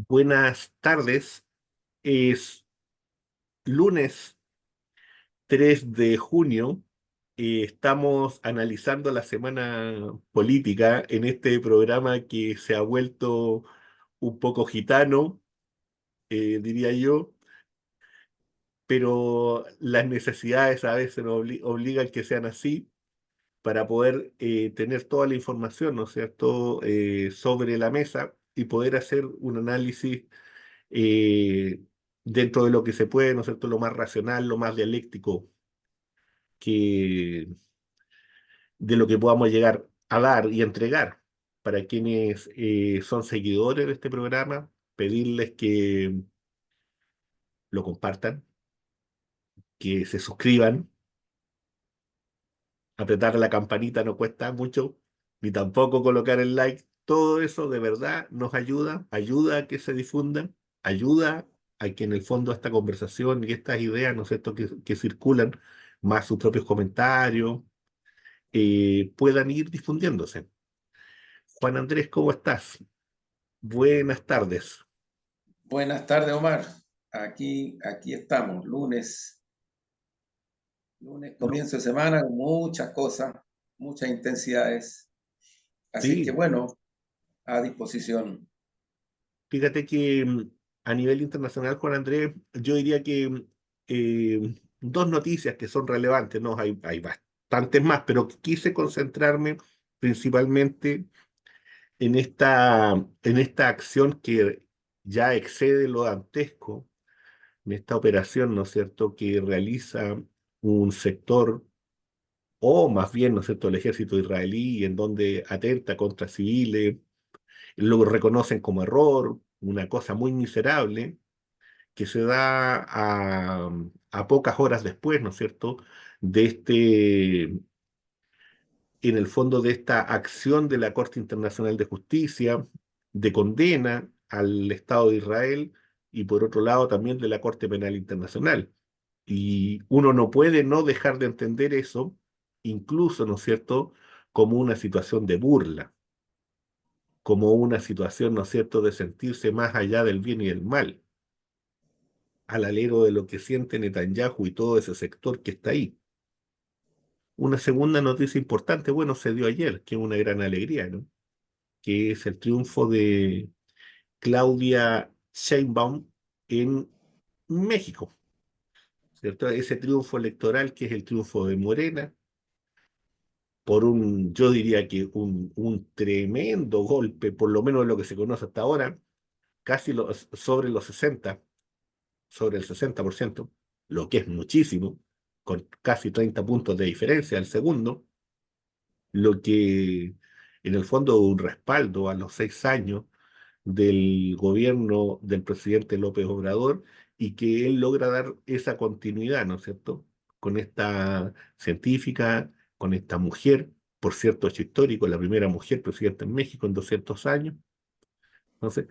Buenas tardes. Es lunes 3 de junio. Estamos analizando la semana política en este programa que se ha vuelto un poco gitano, diría yo, pero las necesidades a veces nos obligan que sean así para poder tener toda la información, ¿no es cierto?, sobre la mesa y poder hacer un análisis eh, dentro de lo que se puede, ¿no es cierto?, lo más racional, lo más dialéctico que de lo que podamos llegar a dar y entregar para quienes son seguidores de este programa, pedirles que lo compartan, que se suscriban, apretar la campanita no cuesta mucho, ni tampoco colocar el like. Todo eso de verdad nos ayuda, ayuda a que se difundan, ayuda a que en el fondo esta conversación y estas ideas, ¿no es cierto?, que circulan, más sus propios comentarios, puedan ir difundiéndose. Juan Andrés, ¿cómo estás? Buenas tardes. Buenas tardes, Omar. Aquí estamos, lunes, No, comienzo de semana, con muchas cosas, muchas intensidades. Así que sí, bueno, a disposición. fíjate que a nivel internacional, Juan Andrés, yo diría que dos noticias que son relevantes, ¿no? Hay bastantes más, pero quise concentrarme principalmente en esta acción que ya excede lo dantesco, en esta operación, ¿no es cierto?, que realiza un sector, o más bien, ¿no es cierto?, el ejército israelí, en donde atenta contra civiles, lo reconocen como error, una cosa muy miserable que se da a pocas horas después, ¿no es cierto?, de en el fondo de esta acción de la Corte Internacional de Justicia, de condena al Estado de Israel y por otro lado también de la Corte Penal Internacional. Y uno no puede no dejar de entender eso, incluso, ¿no es cierto?, como una situación de burla, como una situación, ¿no es cierto?, de sentirse más allá del bien y del mal, al alero de lo que siente Netanyahu y todo ese sector que está ahí. Una segunda noticia importante, bueno, se dio ayer, que es una gran alegría, ¿no?, que es el triunfo de Claudia Sheinbaum en México, ¿cierto? Ese triunfo electoral que es el triunfo de Morena, por yo diría que un tremendo golpe, por lo menos lo que se conoce hasta ahora, casi sobre los 60, sobre el 60%, lo que es muchísimo, con casi 30 puntos de diferencia al segundo, lo que en el fondo un respaldo a los 6 años del gobierno del presidente López Obrador y que él logra dar esa continuidad, ¿no es cierto?, con esta científica, con esta mujer, por cierto, hecho histórico, la primera mujer presidenta en México en 200 años. Entonces,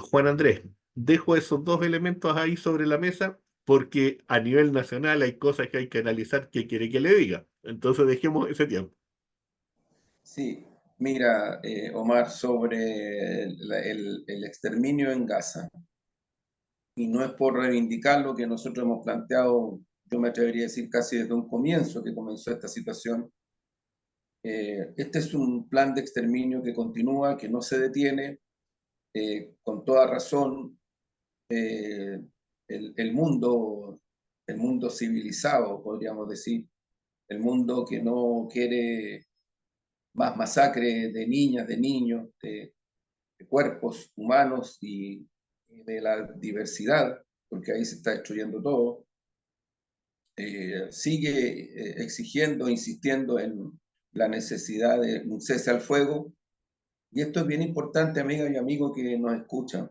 Juan Andrés, dejo esos dos elementos ahí sobre la mesa porque a nivel nacional hay cosas que hay que analizar que quiere que le diga. Entonces, dejemos ese tiempo. Sí, mira, Omar, sobre el exterminio en Gaza, y no es por reivindicar lo que nosotros hemos planteado, yo me atrevería a decir casi desde un comienzo que comenzó esta situación. Este es un plan de exterminio que continúa, que no se detiene, con toda razón. eh, el mundo, el mundo civilizado, podríamos decir, el mundo que no quiere más masacre de niñas, de niños, de cuerpos humanos y de la diversidad, porque ahí se está destruyendo todo, sigue exigiendo, insistiendo en la necesidad de un cese al fuego. Y esto es bien importante, amigas y amigos que nos escuchan.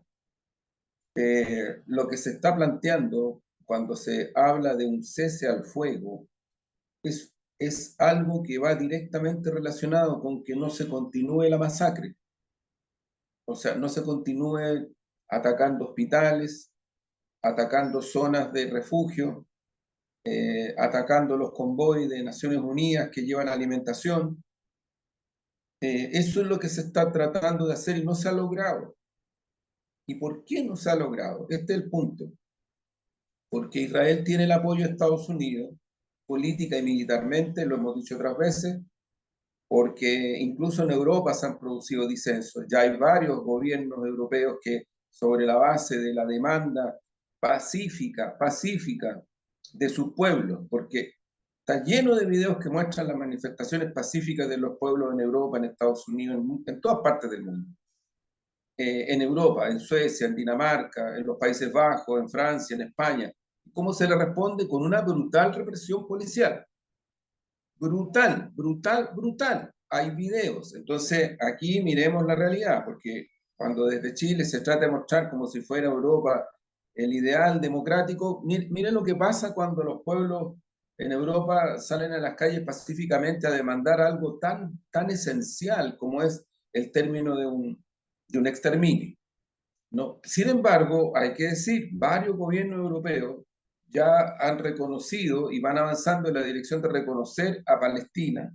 Lo que se está planteando cuando se habla de un cese al fuego es algo que va directamente relacionado con que no se continúe la masacre, o sea, no se continúe atacando hospitales, atacando zonas de refugio, atacando los convoys de Naciones Unidas que llevan alimentación. Eso es lo que se está tratando de hacer y no se ha logrado. ¿Y por qué no se ha logrado? Este es el punto. Porque Israel tiene el apoyo de Estados Unidos, política y militarmente, lo hemos dicho otras veces, porque incluso en Europa se han producido disensos. Ya hay varios gobiernos europeos que, sobre la base de la demanda pacífica de sus pueblos, porque está lleno de videos que muestran las manifestaciones pacíficas de los pueblos en Europa, en Estados Unidos, en todas partes del mundo. En Europa, en Suecia, en Dinamarca, en los Países Bajos, en Francia, en España. ¿Cómo se le responde? Con una brutal represión policial. Brutal, brutal, brutal. Hay videos. Entonces, aquí miremos la realidad, porque cuando desde Chile se trata de mostrar como si fuera Europa el ideal democrático, miren lo que pasa cuando los pueblos en Europa salen a las calles pacíficamente a demandar algo tan esencial como es el término de un exterminio. No, sin embargo, hay que decir, varios gobiernos europeos ya han reconocido y van avanzando en la dirección de reconocer a Palestina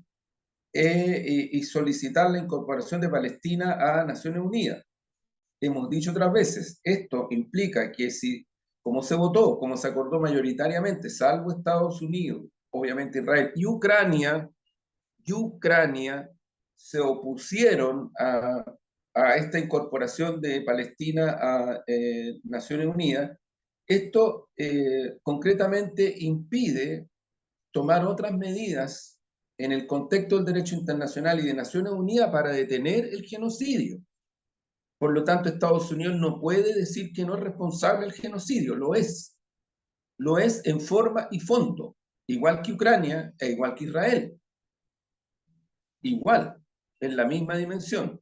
y solicitar la incorporación de Palestina a Naciones Unidas. Hemos dicho otras veces, esto implica que si, como se votó, como se acordó mayoritariamente, salvo Estados Unidos, obviamente Israel y Ucrania se opusieron a esta incorporación de Palestina a Naciones Unidas, esto concretamente impide tomar otras medidas en el contexto del derecho internacional y de Naciones Unidas para detener el genocidio. Por lo tanto, Estados Unidos no puede decir que no es responsable del genocidio, lo es en forma y fondo, igual que Ucrania e igual que Israel, igual, en la misma dimensión.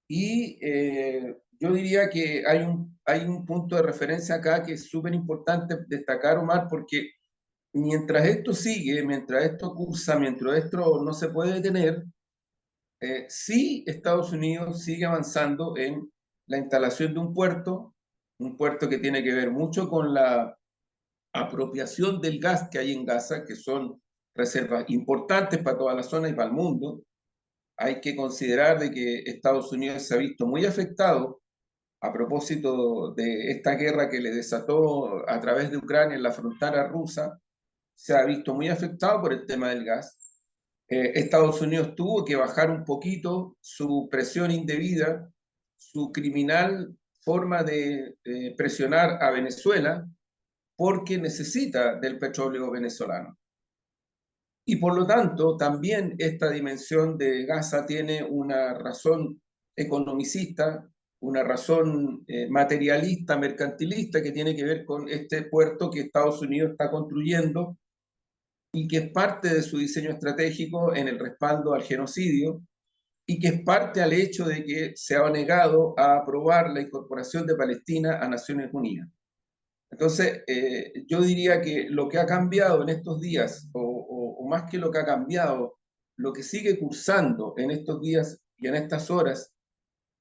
Y yo diría que hay un punto de referencia acá que es súper importante destacar, Omar, porque mientras esto sigue, mientras esto cursa, mientras esto no se puede detener, sí Estados Unidos sigue avanzando en la instalación de un puerto que tiene que ver mucho con la apropiación del gas que hay en Gaza, que son reservas importantes para toda la zona y para el mundo. Hay que considerar de que Estados Unidos se ha visto muy afectado a propósito de esta guerra que le desató a través de Ucrania en la frontera rusa, se ha visto muy afectado por el tema del gas. Estados Unidos tuvo que bajar un poquito su presión indebida, su criminal forma de presionar a Venezuela, porque necesita del petróleo venezolano. Y por lo tanto, también esta dimensión de Gaza tiene una razón economicista, una razón materialista, mercantilista, que tiene que ver con este puerto que Estados Unidos está construyendo y que es parte de su diseño estratégico en el respaldo al genocidio y que es parte al hecho de que se ha negado a aprobar la incorporación de Palestina a Naciones Unidas. Entonces, yo diría que lo que ha cambiado en estos días, o más que lo que ha cambiado, lo que sigue cursando en estos días y en estas horas,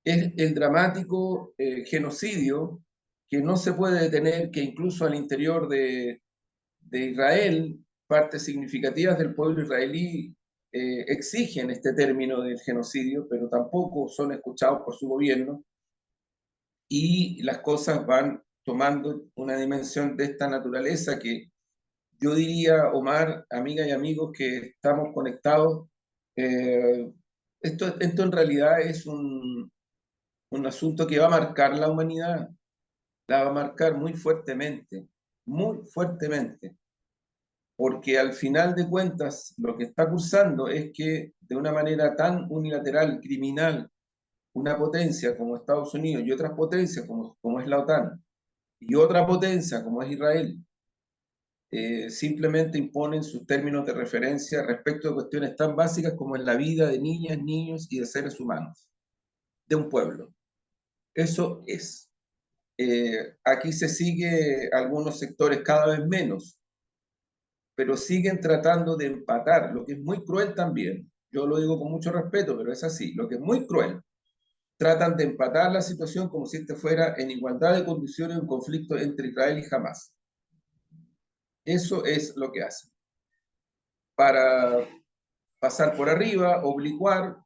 es el dramático genocidio que no se puede detener, que incluso al interior de Israel, partes significativas del pueblo israelí exigen este término del genocidio, pero tampoco son escuchados por su gobierno y las cosas van tomando una dimensión de esta naturaleza que yo diría, Omar, amigas y amigos que estamos conectados, eh, esto en realidad es un asunto que va a marcar la humanidad, la va a marcar muy fuertemente, porque al final de cuentas lo que está cursando es que de una manera tan unilateral, criminal, una potencia como Estados Unidos y otras potencias como es la OTAN, y otra potencia como es Israel, simplemente imponen sus términos de referencia respecto de cuestiones tan básicas como en la vida de niñas, niños y de seres humanos, de un pueblo. Eso es. Aquí se sigue algunos sectores cada vez menos, pero siguen tratando de empatar, lo que es muy cruel también. Yo lo digo con mucho respeto, pero es así, lo que es muy cruel. Tratan de empatar la situación como si este fuera en igualdad de condiciones un conflicto entre Israel y Hamas. Eso es lo que hacen. Para pasar por arriba, oblicuar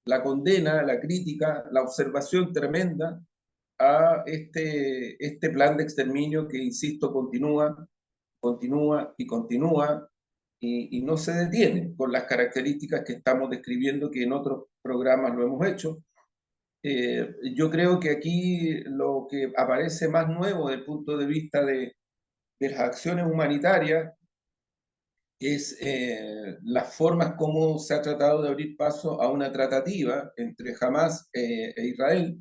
la condena, la crítica, la observación tremenda a este plan de exterminio que, insisto, continúa, continúa y continúa y no se detiene con las características que estamos describiendo, que en otros programas lo hemos hecho. Yo creo que aquí lo que aparece más nuevo desde el punto de vista de las acciones humanitarias es las formas como se ha tratado de abrir paso a una tratativa entre Hamas e Israel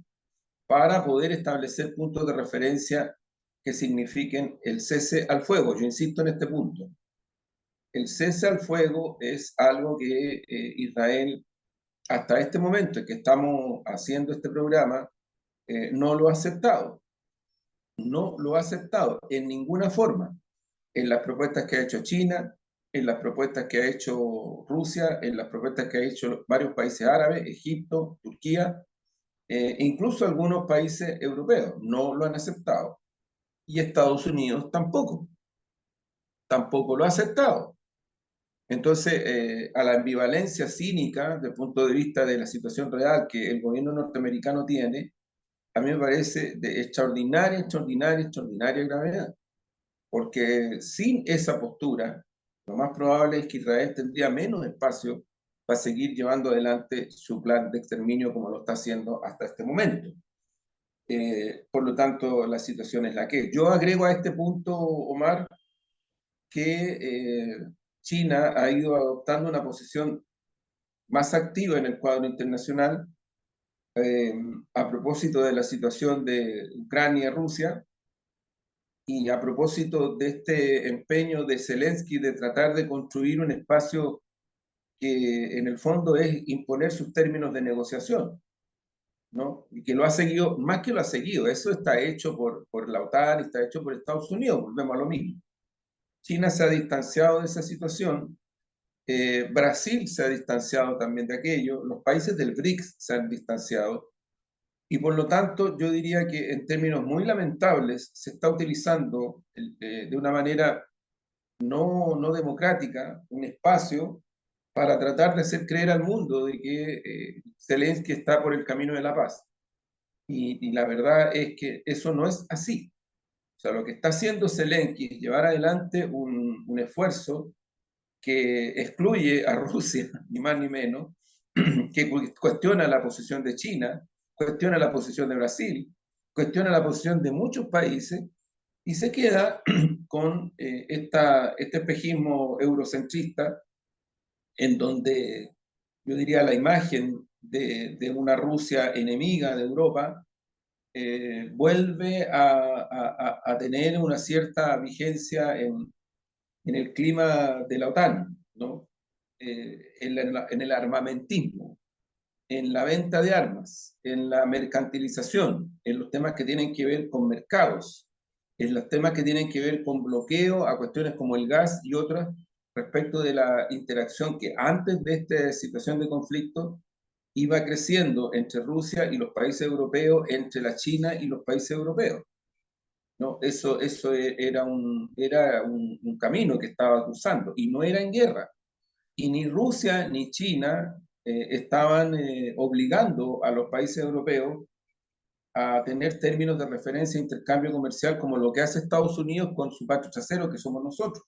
para poder establecer puntos de referencia que signifiquen el cese al fuego. Yo insisto en este punto. El cese al fuego es algo que Israel, hasta este momento en que estamos haciendo este programa, no lo ha aceptado. No lo ha aceptado en ninguna forma. En las propuestas que ha hecho China, en las propuestas que ha hecho Rusia, en las propuestas que ha hecho varios países árabes, Egipto, Turquía, incluso algunos países europeos no lo han aceptado. Y Estados Unidos tampoco, tampoco lo ha aceptado. Entonces, a la ambivalencia cínica, desde el punto de vista de la situación real que el gobierno norteamericano tiene, a mí me parece de extraordinaria, extraordinaria, extraordinaria gravedad. Porque sin esa postura, lo más probable es que Israel tendría menos espacio para seguir llevando adelante su plan de exterminio como lo está haciendo hasta este momento. Por lo tanto, la situación es la que es. Yo agrego a este punto, Omar, que China ha ido adoptando una posición más activa en el cuadro internacional eh, a propósito de la situación de Ucrania-Rusia y a propósito de este empeño de Zelensky de tratar de construir un espacio que en el fondo es imponer sus términos de negociación, ¿no? Y que lo ha seguido, más que lo ha seguido, eso está hecho por la OTAN, está hecho por Estados Unidos, volvemos a lo mismo. China se ha distanciado de esa situación, Brasil se ha distanciado también de aquello, los países del BRICS se han distanciado, y por lo tanto yo diría que en términos muy lamentables se está utilizando de una manera no democrática un espacio para tratar de hacer creer al mundo de que Zelensky está por el camino de la paz. Y la verdad es que eso no es así. O sea, lo que está haciendo Zelensky es llevar adelante un esfuerzo que excluye a Rusia, ni más ni menos, que cuestiona la posición de China, cuestiona la posición de Brasil, cuestiona la posición de muchos países y se queda con este espejismo eurocentrista en donde yo diría la imagen de una Rusia enemiga de Europa vuelve a tener una cierta vigencia en el clima de la OTAN, ¿no? En el armamentismo, en la venta de armas, en la mercantilización, en los temas que tienen que ver con mercados, en los temas que tienen que ver con bloqueo a cuestiones como el gas y otras respecto de la interacción que antes de esta situación de conflicto iba creciendo entre Rusia y los países europeos, entre la China y los países europeos. ¿No? Eso era un camino que estaba cruzando y no era en guerra. Y ni Rusia ni China estaban obligando a los países europeos a tener términos de referencia de intercambio comercial como lo que hace Estados Unidos con su patio trasero, que somos nosotros,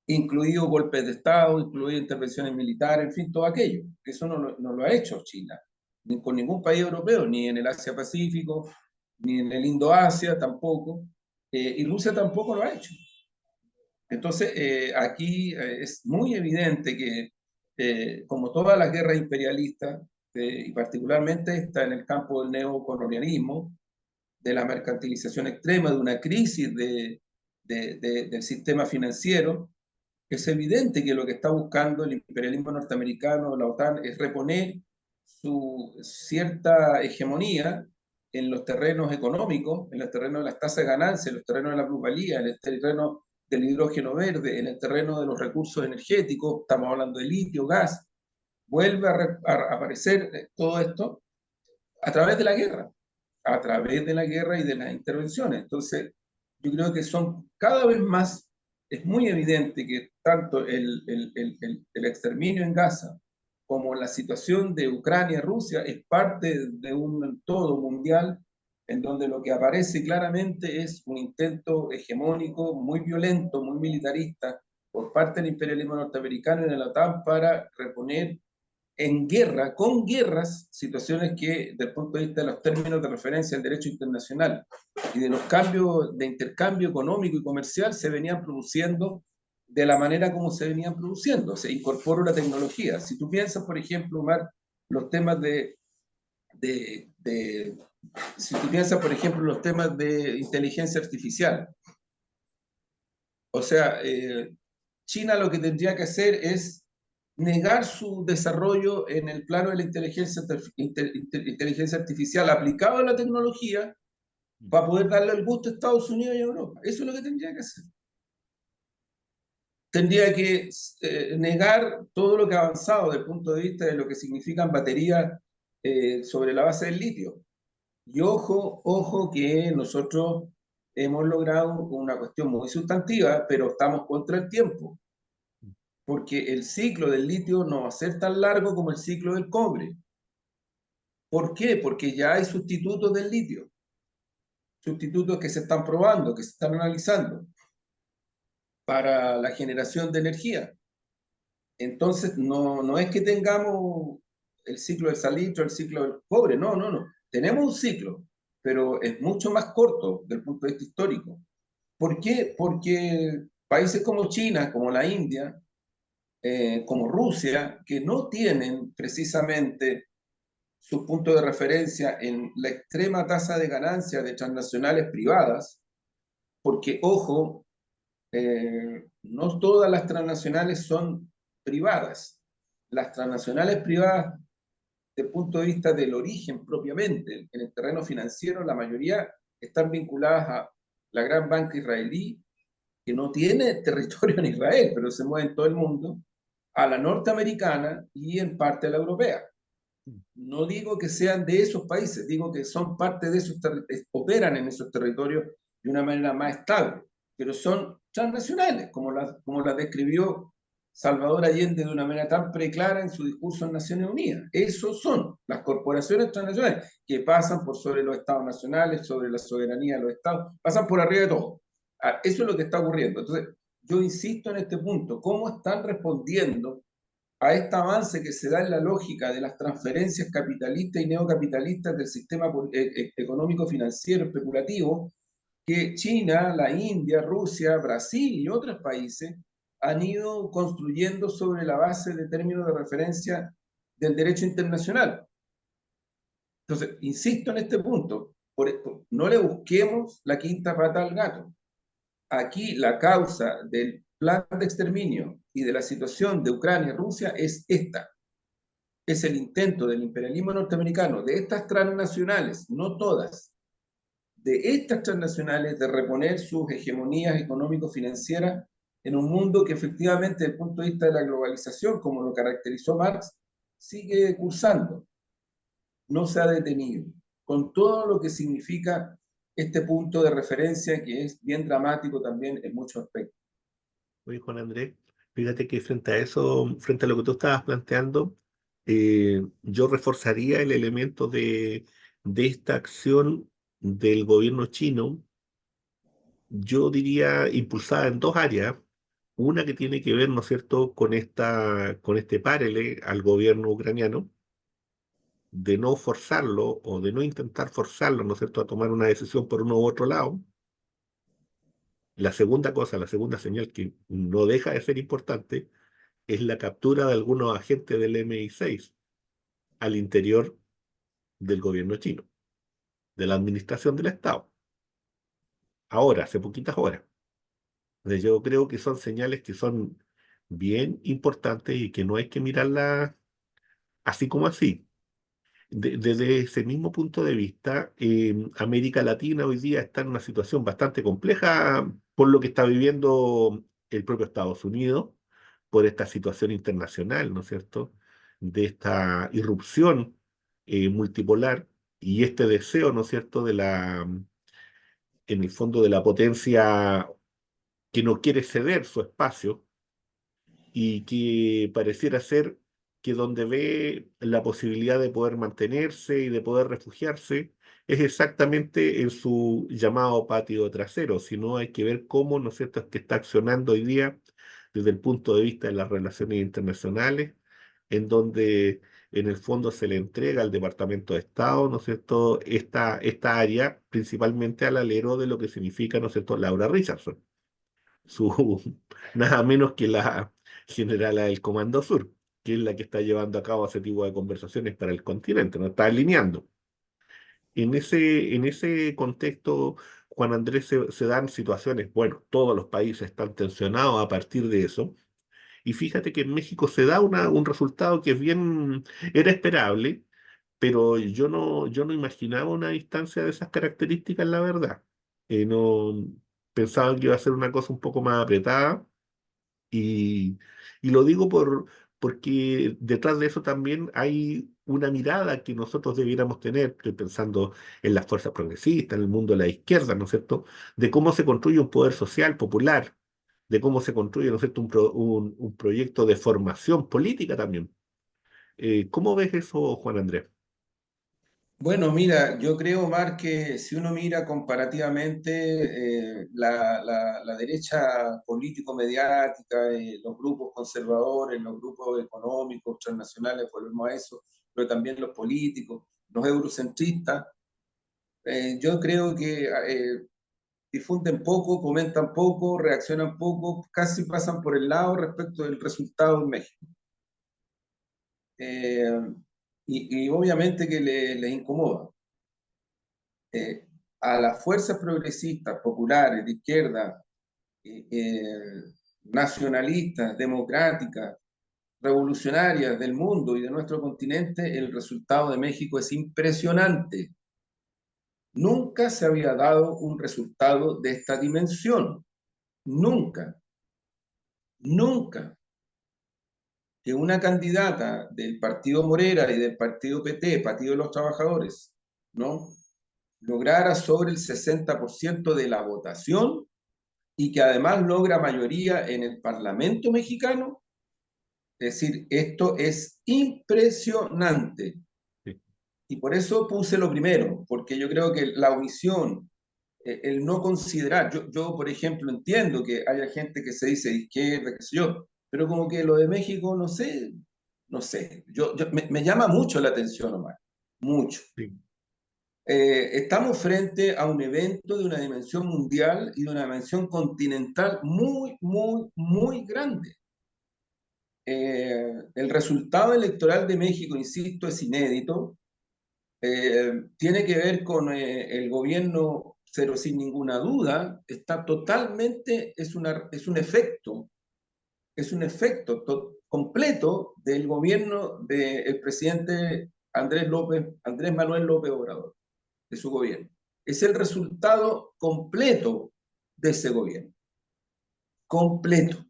incluido golpes de Estado, incluido intervenciones militares, en fin, todo aquello. Eso no lo ha hecho China, ni con ningún país europeo, ni en el Asia-Pacífico, ni en el Indo-Asia tampoco, y Rusia tampoco lo ha hecho. Entonces, aquí es muy evidente que, como todas las guerras imperialistas, y particularmente está en el campo del neocolonialismo, de la mercantilización extrema, de una crisis del sistema financiero, es evidente que lo que está buscando el imperialismo norteamericano, la OTAN, es reponer su cierta hegemonía en los terrenos económicos, en los terrenos de las tasas de ganancia, en los terrenos de la plusvalía, en el terreno del hidrógeno verde, en el terreno de los recursos energéticos, estamos hablando de litio, gas, vuelve a aparecer todo esto a través de la guerra, a través de la guerra y de las intervenciones. Entonces, yo creo que son cada vez más, es muy evidente que tanto el exterminio en Gaza como la situación de Ucrania-Rusia es parte de un todo mundial en donde lo que aparece claramente es un intento hegemónico muy violento, muy militarista, por parte del imperialismo norteamericano y de la OTAN para reponer en guerra, con guerras, situaciones que, desde el punto de vista de los términos de referencia al derecho internacional y de los cambios de intercambio económico y comercial, se venían produciendo de la manera como se venían produciendo. Se incorporó la tecnología. Si tú piensas, por ejemplo, Omar, los temas de, de si tú piensas, por ejemplo, los temas de inteligencia artificial, o sea, China lo que tendría que hacer es negar su desarrollo en el plano de la inteligencia artificial aplicado a la tecnología para poder darle el gusto a Estados Unidos y a Europa. Eso es lo que tendría que hacer. Tendría que negar todo lo que ha avanzado desde el punto de vista de lo que significan baterías sobre la base del litio. Y ojo, ojo que nosotros hemos logrado una cuestión muy sustantiva, pero estamos contra el tiempo, porque el ciclo del litio no va a ser tan largo como el ciclo del cobre. ¿Por qué? Porque ya hay sustitutos del litio, sustitutos que se están probando, que se están analizando para la generación de energía. Entonces, no es que tengamos el ciclo del salitre, el ciclo del cobre, no, no, no. Tenemos un ciclo, pero es mucho más corto desde el punto de vista histórico. ¿Por qué? Porque países como China, como la India, como Rusia, que no tienen precisamente sus puntos de referencia en la extrema tasa de ganancia de transnacionales privadas, porque, ojo, no todas las transnacionales son privadas. Las transnacionales privadas, desde el punto de vista del origen propiamente, en el terreno financiero, la mayoría están vinculadas a la gran banca israelí, que no tiene territorio en Israel, pero se mueve en todo el mundo, a la norteamericana y en parte a la europea. No digo que sean de esos países, digo que son parte de esos operan en esos territorios de una manera más estable, pero son transnacionales, como las describió Salvador Allende de una manera tan preclara en su discurso en Naciones Unidas. Esos son las corporaciones transnacionales que pasan por sobre los estados nacionales, sobre la soberanía de los estados, pasan por arriba de todo. Eso es lo que está ocurriendo. Entonces, yo insisto en este punto, ¿cómo están respondiendo a este avance que se da en la lógica de las transferencias capitalistas y neocapitalistas del sistema económico financiero especulativo que China, la India, Rusia, Brasil y otros países han ido construyendo sobre la base de términos de referencia del derecho internacional? Entonces, insisto en este punto, por esto, no le busquemos la quinta pata al gato. Aquí la causa del plan de exterminio y de la situación de Ucrania y Rusia es esta. Es el intento del imperialismo norteamericano, de estas transnacionales, no todas, de estas transnacionales de reponer sus hegemonías económico-financieras en un mundo que efectivamente desde el punto de vista de la globalización, como lo caracterizó Marx, sigue cursando, no se ha detenido, con todo lo que significa este punto de referencia que es bien dramático también en muchos aspectos. Oye, Juan Andrés, fíjate que frente a eso, frente a lo que tú estabas planteando, yo reforzaría el elemento de esta acción del gobierno chino, yo diría impulsada en dos áreas. Una que tiene que ver, ¿no es cierto?, con este párele al gobierno ucraniano, de no forzarlo o de no intentar forzarlo, ¿no es cierto?, a tomar una decisión por uno u otro lado. La segunda cosa, la segunda señal que no deja de ser importante, es la captura de algunos agentes del MI6 al interior del gobierno chino, de la administración del Estado. Ahora, hace poquitas horas. Entonces, yo creo que son señales que son bien importantes y que no hay que mirarlas así como así. Desde ese mismo punto de vista, América Latina hoy día está en una situación bastante compleja por lo que está viviendo el propio Estados Unidos, por esta situación internacional, ¿no es cierto?, de esta irrupción multipolar y este deseo, ¿no es cierto?, en el fondo de la potencia que no quiere ceder su espacio y que pareciera ser que donde ve la posibilidad de poder mantenerse y de poder refugiarse es exactamente en su llamado patio trasero, si no hay que ver cómo, ¿no es cierto?, es que está accionando hoy día desde el punto de vista de las relaciones internacionales, en donde en el fondo se le entrega al Departamento de Estado, ¿no es cierto?, esta área, principalmente al alero de lo que significa, ¿no es cierto?, Laura Richardson, su nada menos que la generala del Comando Sur, que es la que está llevando a cabo ese tipo de conversaciones para el continente, no está alineando. En ese contexto, Juan Andrés, se dan situaciones, bueno, todos los países están tensionados a partir de eso, y fíjate que en México se da un resultado que es bien, era esperable, pero yo no imaginaba una distancia de esas características, la verdad. No pensaba que iba a ser una cosa un poco más apretada, y, y lo digo porque detrás de eso también hay una mirada que nosotros debiéramos tener, estoy pensando en las fuerzas progresistas, en el mundo de la izquierda, ¿no es cierto?, de cómo se construye un poder social popular, de cómo se construye, ¿no es cierto?, un proyecto de formación política también. ¿Cómo ves eso, Juan Andrés? Bueno, mira, yo creo, Omar, que si uno mira comparativamente la derecha político-mediática, los grupos conservadores, los grupos económicos transnacionales, volvemos a eso, pero también los políticos, los eurocentristas, yo creo que difunden poco, comentan poco, reaccionan poco, casi pasan por el lado respecto del resultado en México. Eh, y obviamente que les incomoda. eh, a las fuerzas progresistas, populares, de izquierda, nacionalistas, democráticas, revolucionarias del mundo y de nuestro continente, el resultado de México es impresionante. Nunca se había dado un resultado de esta dimensión. Nunca, nunca que una candidata del Partido Morera y del Partido PT, Partido de los Trabajadores, ¿no?, lograra sobre el 60% de la votación y que además logra mayoría en el Parlamento mexicano. Es decir, esto es impresionante. Sí, Y por eso puse lo primero, porque yo creo que la omisión, el no considerar, yo, por ejemplo entiendo que haya gente que se dice de izquierda, qué sé yo, pero como que lo de México, no sé, no sé, me llama mucho la atención, Omar, mucho. sí, Estamos frente a un evento de una dimensión mundial y de una dimensión continental muy, muy, muy grande. El resultado electoral de México, insisto, es inédito. Tiene que ver con el gobierno, pero sin ninguna duda, está totalmente, es un efecto completo del gobierno del presidente Andrés Manuel López Obrador, de su gobierno. Es el resultado completo de ese gobierno, completo.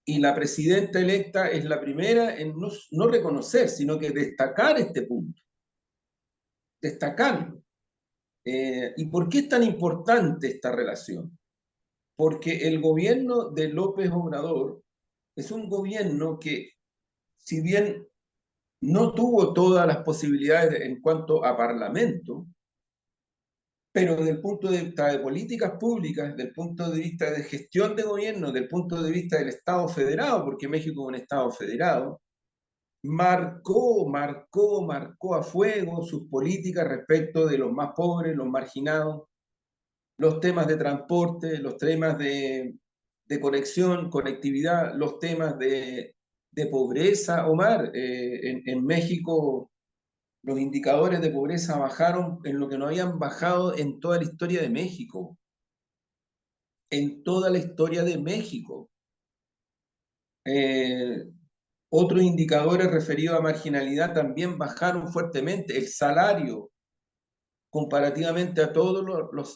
Y la presidenta electa es la primera en no reconocer, sino que destacar este punto, destacarlo. ¿Y por qué es tan importante esta relación? Porque el gobierno de López Obrador es un gobierno que, si bien no tuvo todas las posibilidades en cuanto a parlamento, pero desde el punto de vista de políticas públicas, desde el punto de vista de gestión de gobierno, desde el punto de vista del Estado federado, porque México es un Estado federado, marcó a fuego sus políticas respecto de los más pobres, los marginados, los temas de transporte, los temas de conexión, conectividad, los temas de pobreza. Omar, en México los indicadores de pobreza bajaron en lo que no habían bajado en toda la historia de México, en toda la historia de México. Eh, Otros indicadores referidos a marginalidad también bajaron fuertemente. El salario, comparativamente a todos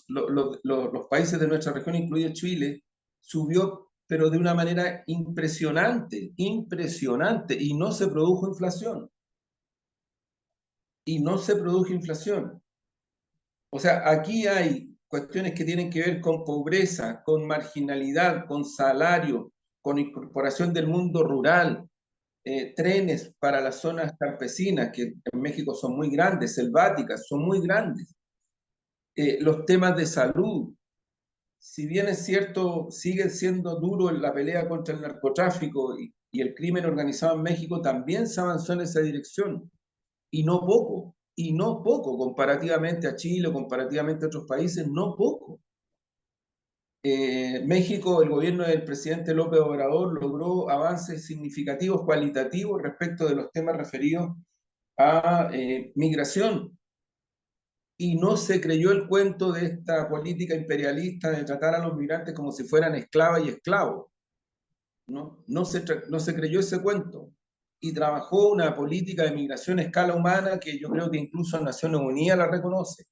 los países de nuestra región, incluido Chile, subió, pero de una manera impresionante, impresionante, y no se produjo inflación. Y no se produjo inflación. O sea, aquí hay cuestiones que tienen que ver con pobreza, con marginalidad, con salario, con incorporación del mundo rural, trenes para las zonas campesinas, que en México son muy grandes, selváticas, son muy grandes. Los temas de salud, si bien es cierto, sigue siendo duro en la pelea contra el narcotráfico y el crimen organizado en México, también se avanzó en esa dirección, y no poco, comparativamente a Chile o comparativamente a otros países, no poco. México, el gobierno del presidente López Obrador logró avances significativos cualitativos respecto de los temas referidos a migración, y no se creyó el cuento de esta política imperialista de tratar a los migrantes como si fueran esclavas y esclavos. No se creyó ese cuento, y trabajó una política de migración a escala humana que yo creo que incluso Naciones Unidas la reconoce.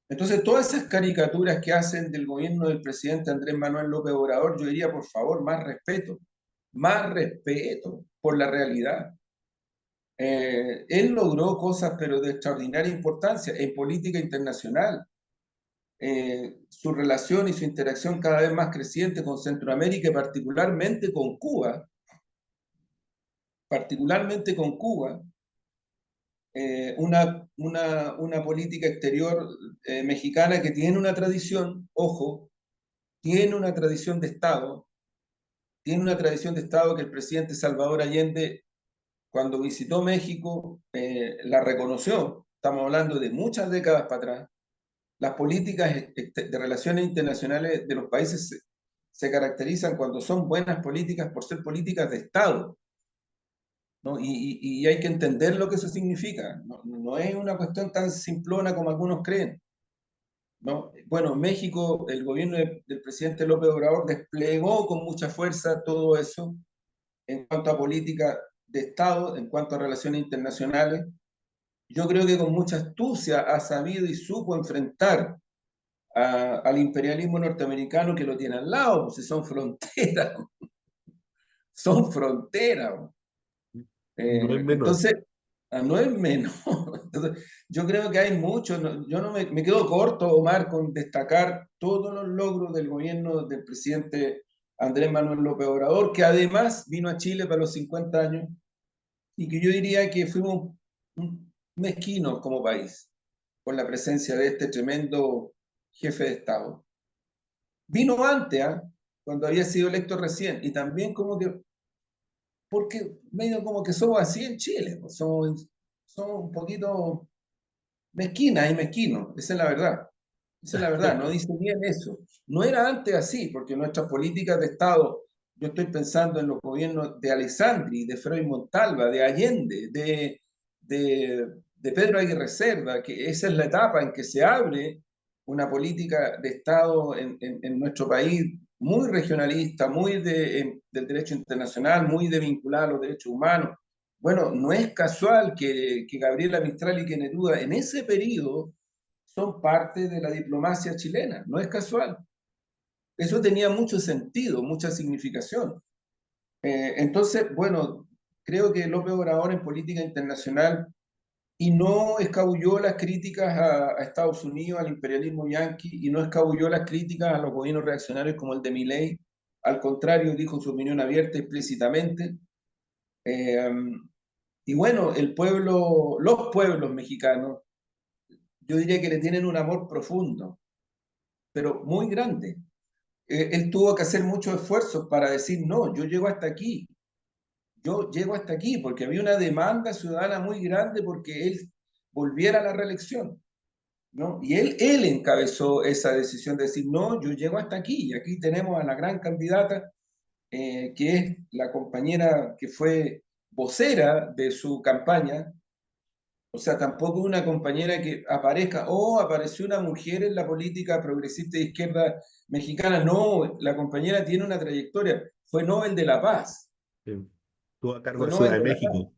Entonces, todas esas caricaturas que hacen del gobierno del presidente Andrés Manuel López Obrador, yo diría, por favor, más respeto por la realidad. Él logró cosas, pero de extraordinaria importancia en política internacional. Su relación y su interacción cada vez más creciente con Centroamérica y particularmente con Cuba, una política exterior mexicana que tiene una tradición, ojo, tiene una tradición de Estado, tiene una tradición de Estado que el presidente Salvador Allende, cuando visitó México, la reconoció. Estamos hablando de muchas décadas para atrás. Las políticas de relaciones internacionales de los países se caracterizan cuando son buenas políticas por ser políticas de Estado, ¿no? Y hay que entender lo que eso significa. No es una cuestión tan simplona como algunos creen, ¿no? Bueno, México, el gobierno del presidente López Obrador desplegó con mucha fuerza todo eso en cuanto a política de Estado, en cuanto a relaciones internacionales. Yo creo que con mucha astucia ha sabido y supo enfrentar al imperialismo norteamericano, que lo tiene al lado, pues si son fronteras, son fronteras. No es menor. Entonces, no es menos. Entonces, yo creo que hay mucho, yo no me quedo corto, Omar, con destacar todos los logros del gobierno del presidente Andrés Manuel López Obrador, que además vino a Chile para los 50 años, y que yo diría que fuimos mezquinos como país con la presencia de este tremendo jefe de Estado. Vino antes, ¿eh? Cuando había sido electo recién, y también como que, porque medio como que somos así en Chile, pues somos un poquito mezquinas y mezquinos, esa es la verdad. Esa es la verdad, no dice bien eso. No era antes así, porque nuestras políticas de Estado, yo estoy pensando en los gobiernos de Alessandri, de Frei Montalva, de Allende, de Pedro Aguirre Cerda, que esa es la etapa en que se abre una política de Estado en nuestro país muy regionalista, muy del derecho internacional, muy de vincular a los derechos humanos. Bueno, no es casual que Gabriela Mistral y que Neruda en ese periodo son parte de la diplomacia chilena, no es casual. Eso tenía mucho sentido, mucha significación. Entonces, bueno, creo que López Obrador en política internacional y no escabulló las críticas a Estados Unidos, al imperialismo yanqui, y no escabulló las críticas a los gobiernos reaccionarios como el de Milei. Al contrario, dijo su opinión abierta explícitamente. Eh, y bueno, los pueblos mexicanos, yo diría que le tienen un amor profundo, pero muy grande. Él tuvo que hacer muchos esfuerzos para decir, no, yo llego hasta aquí, porque había una demanda ciudadana muy grande porque él volviera a la reelección, ¿no? Y él encabezó esa decisión de decir, no, yo llego hasta aquí, y aquí tenemos a la gran candidata, que es la compañera que fue vocera de su campaña. O sea, tampoco una compañera que aparezca, oh, apareció una mujer en la política progresista de izquierda mexicana. No, la compañera tiene una trayectoria. Fue Nobel de la Paz. Estuvo a cargo Fue de Ciudad Nobel de de la Paz. México.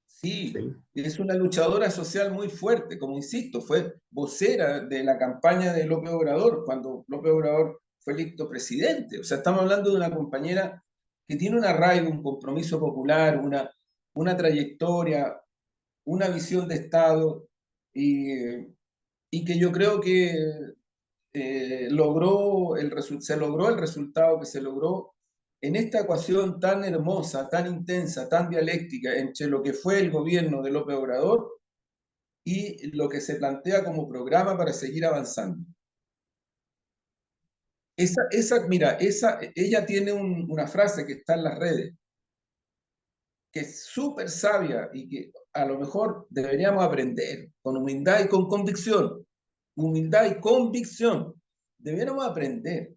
Sí, Sí. es una luchadora social muy fuerte, como insisto, fue vocera de la campaña de López Obrador cuando López Obrador fue electo presidente. O sea, estamos hablando de una compañera que tiene un arraigo, un compromiso popular, una trayectoria, una visión de Estado, y, y que yo creo que se logró el resultado que se logró en esta ecuación tan hermosa, tan intensa, tan dialéctica entre lo que fue el gobierno de López Obrador y lo que se plantea como programa para seguir avanzando. Mira, ella tiene una frase que está en las redes, que es súper sabia y que a lo mejor deberíamos aprender con humildad y con convicción. Humildad y convicción. Deberíamos aprender.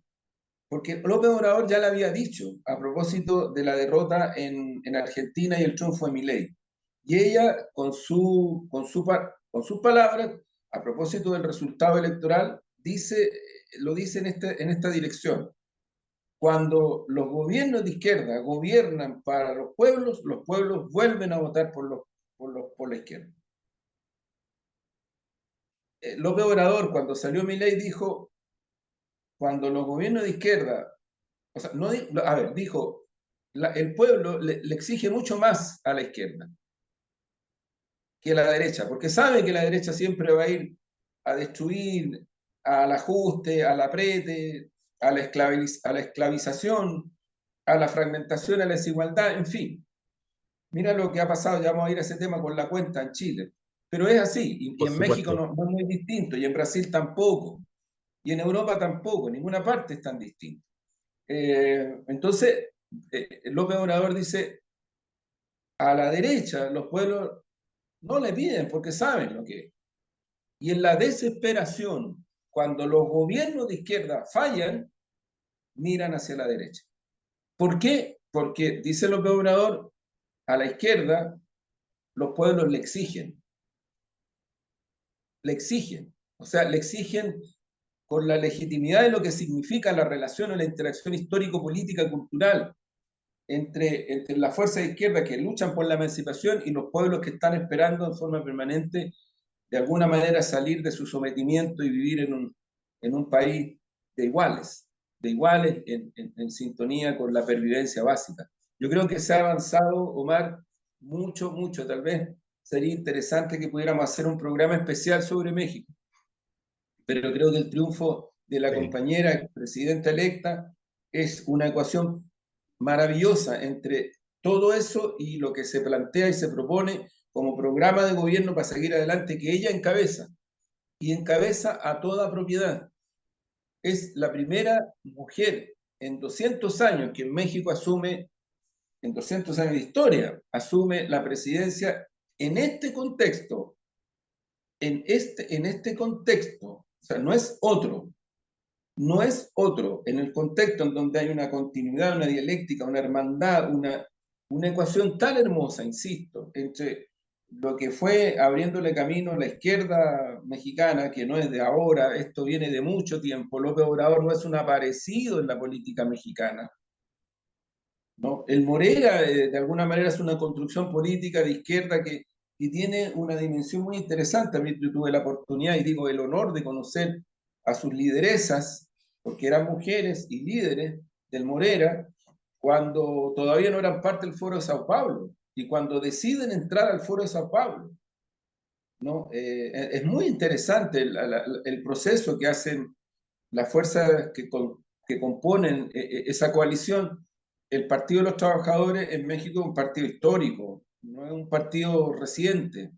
Porque López Obrador ya le había dicho a propósito de la derrota en Argentina y el triunfo de Milei. Y ella, con sus palabras, a propósito del resultado electoral, lo dice en esta dirección. Cuando los gobiernos de izquierda gobiernan para los pueblos vuelven a votar por la izquierda. López Obrador, cuando salió Milei, dijo, cuando los gobiernos de izquierda, o sea, no, a ver, dijo, el pueblo le exige mucho más a la izquierda que a la derecha, porque sabe que la derecha siempre va a ir a destruir, al ajuste, al aprete, a la esclavización, a la fragmentación, a la desigualdad, en fin. Mira lo que ha pasado, ya vamos a ir a ese tema con la cuenta en Chile. Pero es así, y Por en México supuesto. no es muy distinto, y en Brasil tampoco, y en Europa tampoco, en ninguna parte es tan distinto. Entonces, López Obrador dice, a la derecha los pueblos no le piden porque saben lo que es. Y en la desesperación, cuando los gobiernos de izquierda fallan, miran hacia la derecha. ¿Por qué? Porque, dice López Obrador, a la izquierda los pueblos o sea, le exigen con la legitimidad de lo que significa la relación o la interacción histórico-política cultural entre las fuerzas de izquierda que luchan por la emancipación y los pueblos que están esperando en forma permanente de alguna manera salir de su sometimiento y vivir en un país de iguales en sintonía con la pervivencia básica. Yo creo que se ha avanzado, Omar, mucho, mucho. Tal vez sería interesante que pudiéramos hacer un programa especial sobre México, pero creo que el triunfo de la Sí. compañera presidenta electa es una ecuación maravillosa entre todo eso y lo que se plantea y se propone como programa de gobierno para seguir adelante, que ella encabeza, y encabeza a toda propiedad. Es la primera mujer en 200 años que en México asume, en 200 años de historia, asume la presidencia en este contexto, en este contexto, o sea, no es otro, en el contexto en donde hay una continuidad, una dialéctica, una hermandad, una ecuación tan hermosa, insisto, entre lo que fue abriéndole camino a la izquierda mexicana, que no es de ahora, esto viene de mucho tiempo. López Obrador no es un aparecido en la política mexicana, ¿no? El Morera, de alguna manera, es una construcción política de izquierda que tiene una dimensión muy interesante. A mí yo tuve la oportunidad y digo el honor de conocer a sus lideresas, porque eran mujeres y líderes del Morera, cuando todavía no eran parte del Foro de Sao Paulo y cuando deciden entrar al Foro de Sao Paulo, ¿no? Es muy interesante el proceso que hacen las fuerzas que componen esa coalición. El Partido de los Trabajadores en México es un partido histórico, no es un partido reciente,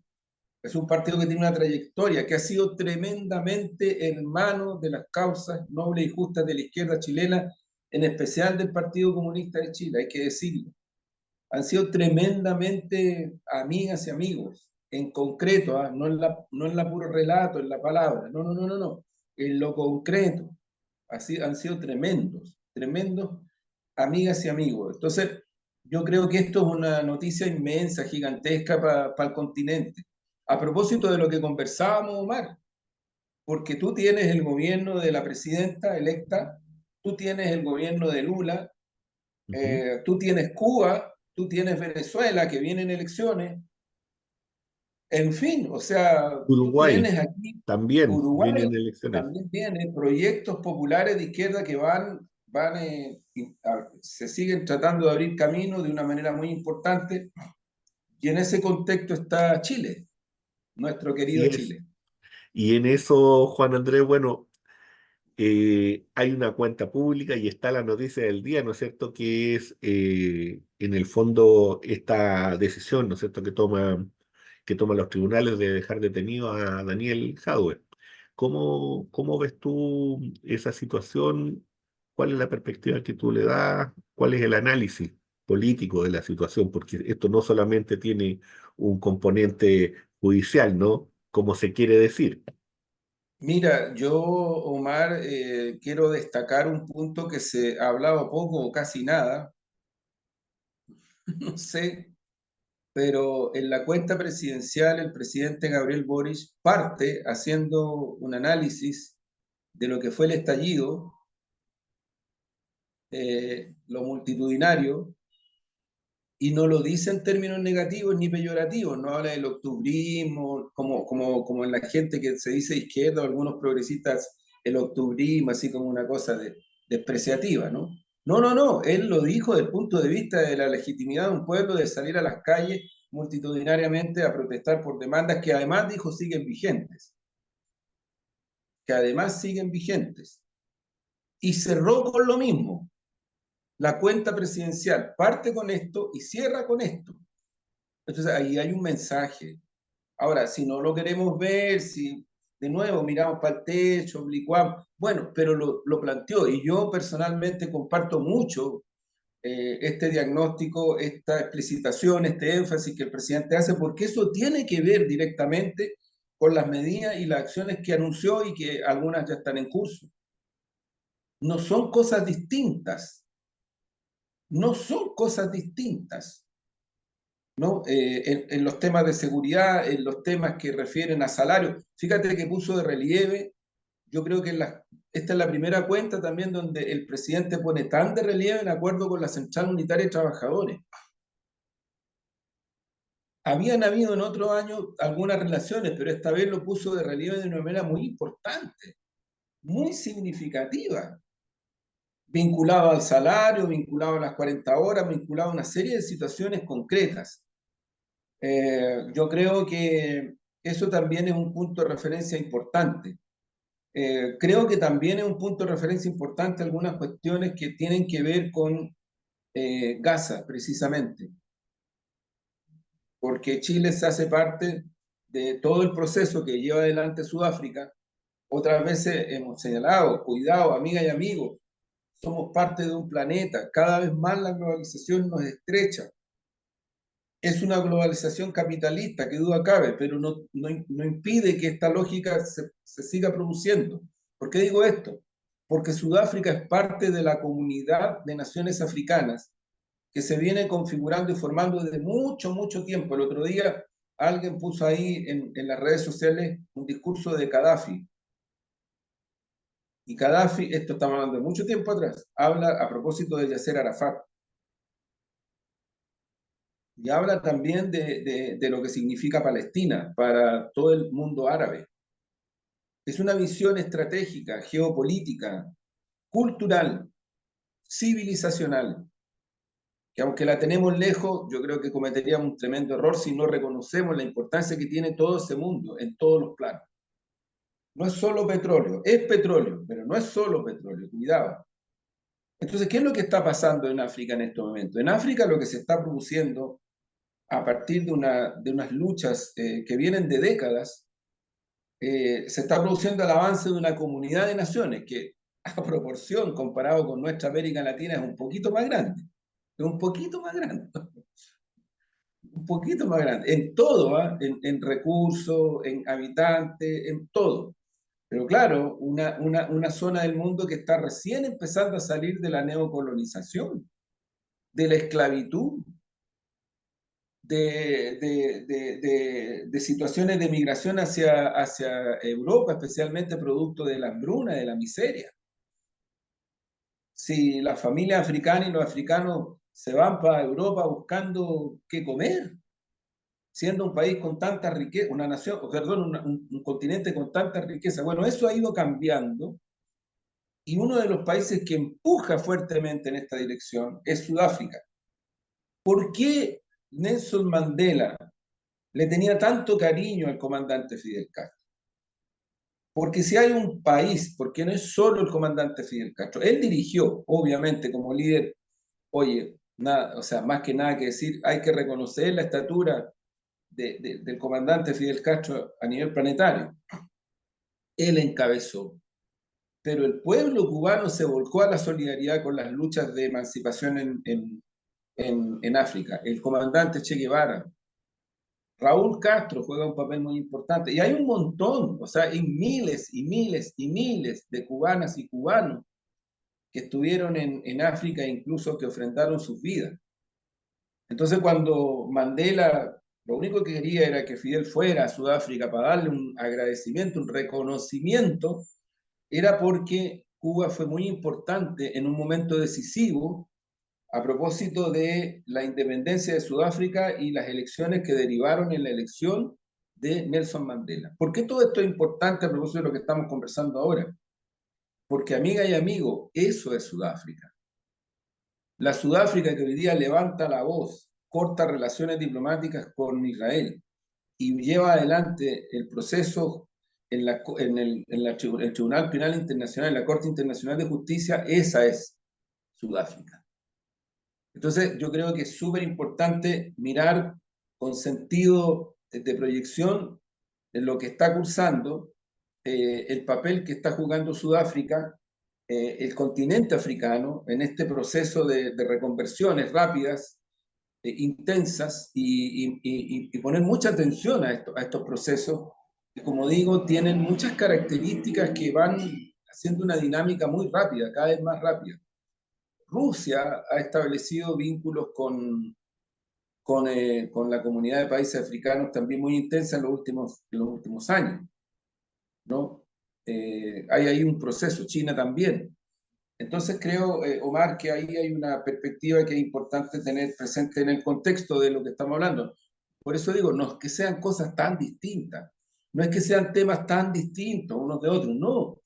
es un partido que tiene una trayectoria, que ha sido tremendamente hermano de las causas nobles y justas de la izquierda chilena, en especial del Partido Comunista de Chile, hay que decirlo. Han sido tremendamente amigas y amigos, en concreto, ¿ah? No en la puro relato, en la palabra, no, en lo concreto. Así, han sido tremendos, tremendos amigas y amigos. Entonces, yo creo que esto es una noticia inmensa, gigantesca para el continente. A propósito de lo que conversábamos, Omar, porque tú tienes el gobierno de la presidenta electa, tú tienes el gobierno de Lula, Ujú. tú tienes Cuba, tú tienes Venezuela, que vienen elecciones, en fin, o sea, tú Uruguay tienes aquí también Uruguay, vienen elecciones. también tiene proyectos populares de izquierda que se siguen tratando de abrir camino de una manera muy importante, y en ese contexto está Chile, nuestro Así querido es. Chile. Y en eso, Juan Andrés, bueno, hay una cuenta pública y está la noticia del día, ¿no es cierto?, que es en el fondo esta decisión, ¿no es cierto?, que toma los tribunales de dejar detenido a Daniel Jadwe. ¿Cómo ves tú esa situación? ¿Cuál es la perspectiva que tú le das? ¿Cuál es el análisis político de la situación? Porque esto no solamente tiene un componente judicial, ¿no? Como se quiere decir. Mira, yo, Omar, quiero destacar un punto que se ha hablado poco o casi nada, no sé, pero en la cuenta presidencial el presidente Gabriel Boric parte haciendo un análisis de lo que fue el estallido, lo multitudinario, y no lo dice en términos negativos ni peyorativos, no habla del octubrismo, como en la gente que se dice izquierda o algunos progresistas, el octubrismo, así como una cosa despreciativa, ¿no? No, no, no, él lo dijo desde el punto de vista de la legitimidad de un pueblo de salir a las calles multitudinariamente a protestar por demandas que además dijo siguen vigentes, que además siguen vigentes. Y cerró con lo mismo, la cuenta presidencial parte con esto y cierra con esto. Entonces ahí hay un mensaje. Ahora, si no lo queremos ver, si de nuevo miramos para el techo, oblicuamos, bueno, pero lo planteó y yo personalmente comparto mucho este diagnóstico, esta explicitación, este énfasis que el presidente hace, porque eso tiene que ver directamente con las medidas y las acciones que anunció y que algunas ya están en curso. No son cosas distintas, no son cosas distintas. ¿No? En los temas de seguridad, en los temas que refieren a salarios. Fíjate que puso de relieve, yo creo que esta es la primera cuenta también donde el presidente pone tan de relieve en acuerdo con la Central Unitaria de Trabajadores. Habían habido en otros años algunas relaciones, pero esta vez lo puso de relieve de una manera muy importante, muy significativa, vinculado al salario, vinculado a las 40 horas, vinculado a una serie de situaciones concretas. Yo creo que eso también es un punto de referencia importante. Creo que también es un punto de referencia importante algunas cuestiones que tienen que ver con Gaza, precisamente, porque Chile se hace parte de todo el proceso que lleva adelante Sudáfrica. Otras veces hemos señalado, cuidado, amigas y amigos, somos parte de un planeta, cada vez más la globalización nos estrecha. Es una globalización capitalista, que duda cabe, pero no impide que esta lógica se siga produciendo. ¿Por qué digo esto? Porque Sudáfrica es parte de la comunidad de naciones africanas que se viene configurando y formando desde mucho, mucho tiempo. El otro día alguien puso ahí en las redes sociales un discurso de Gaddafi. Y Gaddafi, esto estamos hablando de mucho tiempo atrás, habla a propósito de Yasser Arafat. Y habla también de lo que significa Palestina para todo el mundo árabe. Es una visión estratégica, geopolítica, cultural, civilizacional, que aunque la tenemos lejos, yo creo que cometeríamos un tremendo error si no reconocemos la importancia que tiene todo ese mundo en todos los planos. No es solo petróleo, es petróleo, pero no es solo petróleo, cuidado. Entonces, ¿qué es lo que está pasando en África en este momento? En África lo que se está produciendo a partir de unas luchas que vienen de décadas, se está produciendo el avance de una comunidad de naciones que a proporción comparado con nuestra América Latina es un poquito más grande, es un poquito más grande, un poquito más grande, en todo, ¿eh? En recursos, en habitantes, en todo. Pero claro, una zona del mundo que está recién empezando a salir de la neocolonización, de la esclavitud, de situaciones de migración hacia Europa, especialmente producto de la hambruna, de la miseria. Si las familias africanas y los africanos se van para Europa buscando qué comer, siendo un país con tanta riqueza, una nación, perdón, un continente con tanta riqueza. Bueno, eso ha ido cambiando y uno de los países que empuja fuertemente en esta dirección es Sudáfrica. ¿Por qué Nelson Mandela le tenía tanto cariño al comandante Fidel Castro? Porque si hay un país, porque no es solo el comandante Fidel Castro, él dirigió, obviamente, como líder, oye, nada, o sea, más que nada que decir, hay que reconocer la estatura del comandante Fidel Castro a nivel planetario. Él encabezó, pero el pueblo cubano se volcó a la solidaridad con las luchas de emancipación en África. El comandante Che Guevara, Raúl Castro juega un papel muy importante. Y hay un montón, o sea, hay miles y miles y miles de cubanas y cubanos que estuvieron en África e incluso que ofrendaron sus vidas. Entonces, cuando Mandela lo único que quería era que Fidel fuera a Sudáfrica para darle un agradecimiento, un reconocimiento, era porque Cuba fue muy importante en un momento decisivo a propósito de la independencia de Sudáfrica y las elecciones que derivaron en la elección de Nelson Mandela. ¿Por qué todo esto es importante a propósito de lo que estamos conversando ahora? Porque, amiga y amigo, eso es Sudáfrica. La Sudáfrica que hoy día levanta la voz, corta relaciones diplomáticas con Israel y lleva adelante el proceso el Tribunal Penal Internacional, en la Corte Internacional de Justicia, esa es Sudáfrica. Entonces, yo creo que es súper importante mirar con sentido de proyección en lo que está cursando, el papel que está jugando Sudáfrica, el continente africano, en este proceso de reconversiones rápidas, intensas, y poner mucha atención a estos procesos, que como digo, tienen muchas características que van haciendo una dinámica muy rápida, cada vez más rápida. Rusia ha establecido vínculos con la comunidad de países africanos también muy intensa en los últimos años, ¿no? Hay ahí un proceso, China también. Entonces creo, Omar, que ahí hay una perspectiva que es importante tener presente en el contexto de lo que estamos hablando. Por eso digo, no es que sean cosas tan distintas, no es que sean temas tan distintos unos de otros, no.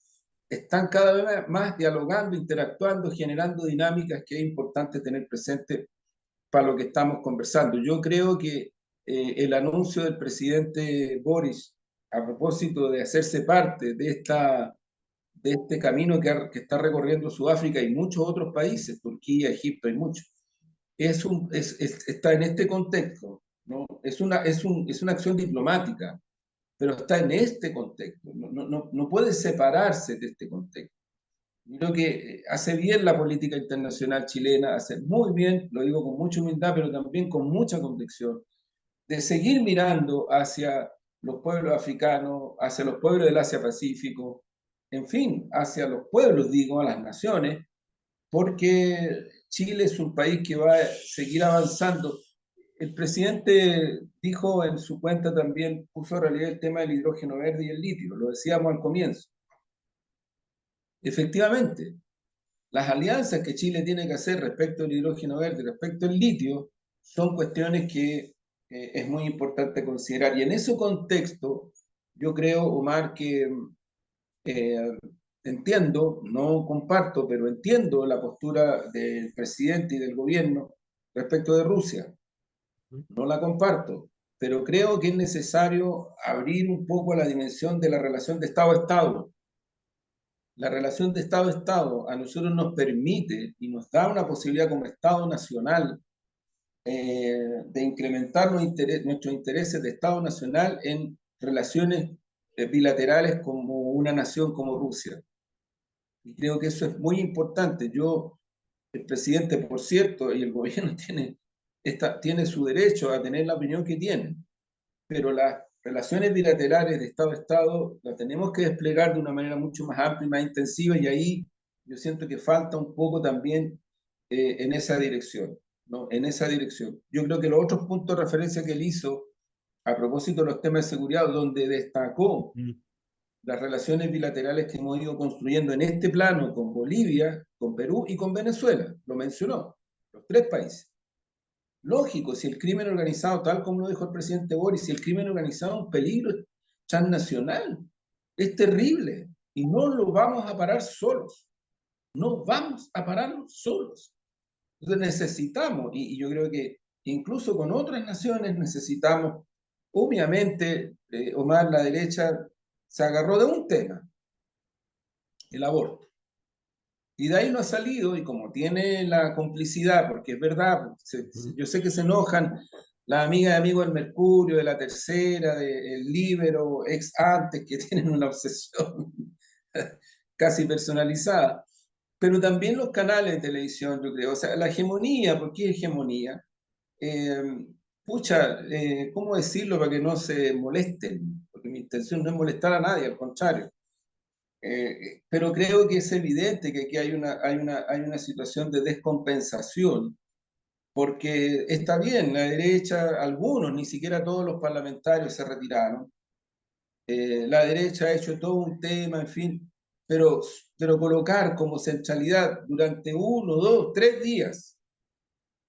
Están cada vez más dialogando, interactuando, generando dinámicas que es importante tener presente para lo que estamos conversando. Yo creo que el anuncio del presidente Boris a propósito de hacerse parte de este camino que está recorriendo Sudáfrica y muchos otros países, Turquía, Egipto, hay muchos, está en este contexto, ¿no? Es una acción diplomática, pero está en este contexto, no puede separarse de este contexto. Yo creo que hace bien la política internacional chilena, hace muy bien, lo digo con mucha humildad, pero también con mucha convicción, de seguir mirando hacia los pueblos africanos, hacia los pueblos del Asia-Pacífico, en fin, hacia los pueblos, digo, a las naciones, porque Chile es un país que va a seguir avanzando. El presidente dijo en su cuenta también, puso en realidad el tema del hidrógeno verde y el litio, lo decíamos al comienzo. Efectivamente, las alianzas que Chile tiene que hacer respecto al hidrógeno verde, respecto al litio, son cuestiones que es muy importante considerar. Y en ese contexto, yo creo, Omar, que eh, entiendo, no comparto, pero entiendo la postura del presidente y del gobierno respecto de Rusia. No la comparto, pero creo que es necesario abrir un poco la dimensión de la relación de Estado a Estado. La relación de Estado a Estado a nosotros nos permite y nos da una posibilidad como Estado nacional de incrementar nuestros intereses de Estado nacional en relaciones bilaterales como una nación como Rusia. Y creo que eso es muy importante. El presidente, por cierto, y el gobierno tiene su derecho a tener la opinión que tienen, pero las relaciones bilaterales de Estado a Estado las tenemos que desplegar de una manera mucho más amplia y más intensiva, y ahí yo siento que falta un poco también en esa dirección, ¿no? En esa dirección. Yo creo que los otros puntos de referencia que él hizo a propósito de los temas de seguridad, donde destacó Mm. las relaciones bilaterales que hemos ido construyendo en este plano con Bolivia, con Perú y con Venezuela, lo mencionó, los tres países. Lógico, si el crimen organizado, tal como lo dijo el presidente Boris, si el crimen organizado es un peligro transnacional, es terrible y no lo vamos a parar solos, no vamos a pararnos solos. Entonces necesitamos, y yo creo que incluso con otras naciones necesitamos, obviamente, Omar, la derecha se agarró de un tema, el aborto. Y de ahí no ha salido, y como tiene la complicidad, porque es verdad, yo sé que se enojan las amigas y amigos del Mercurio, de la Tercera, del Libero, ex antes, que tienen una obsesión casi personalizada, pero también los canales de televisión, yo creo, o sea, la hegemonía, ¿por qué hegemonía? Eh, pucha, ¿cómo decirlo para que no se molesten? Porque mi intención no es molestar a nadie, al contrario. Pero creo que es evidente que aquí hay una situación de descompensación, porque está bien, la derecha, algunos, ni siquiera todos los parlamentarios se retiraron, la derecha ha hecho todo un tema, en fin, pero, pero colocar como centralidad durante uno, dos, tres días,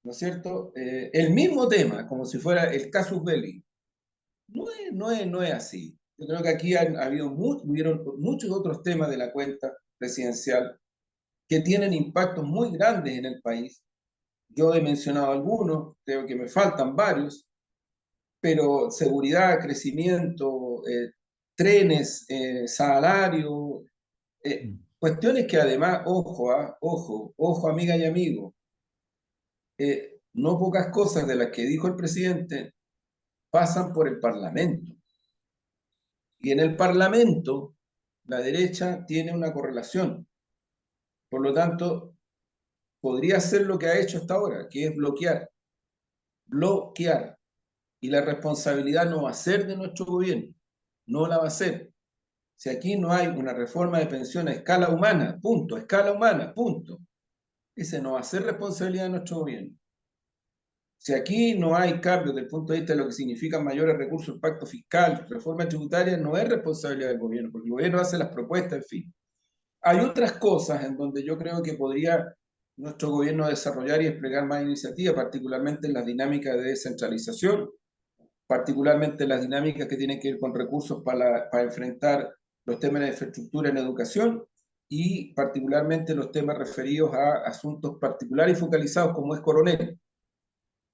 ¿no es cierto? El mismo tema, como si fuera el casus belli, no es así. Yo creo que aquí han habido hubieron muchos otros temas de la cuenta presidencial que tienen impactos muy grandes en el país. Yo he mencionado algunos, creo que me faltan varios, pero seguridad, crecimiento, trenes, salario, cuestiones que además, ojo, ojo, amiga y amigo, no pocas cosas de las que dijo el presidente pasan por el Parlamento. Y en el Parlamento, la derecha tiene una correlación. Por lo tanto, podría hacer lo que ha hecho hasta ahora, que es bloquear. Bloquear. Y la responsabilidad no va a ser de nuestro gobierno. No la va a ser. Si aquí no hay una reforma de pensión a escala humana, punto, a escala humana, punto. Ese no va a ser responsabilidad de nuestro gobierno. Si aquí no hay cambios desde el punto de vista de lo que significan mayores recursos, pacto fiscal, reforma tributaria, no es responsabilidad del gobierno, porque el gobierno hace las propuestas, en fin. Hay otras cosas en donde yo creo que podría nuestro gobierno desarrollar y desplegar más iniciativas, particularmente en las dinámicas de descentralización, particularmente en las dinámicas que tienen que ver con recursos para enfrentar los temas de infraestructura en educación y particularmente los temas referidos a asuntos particulares y focalizados como es Coronel.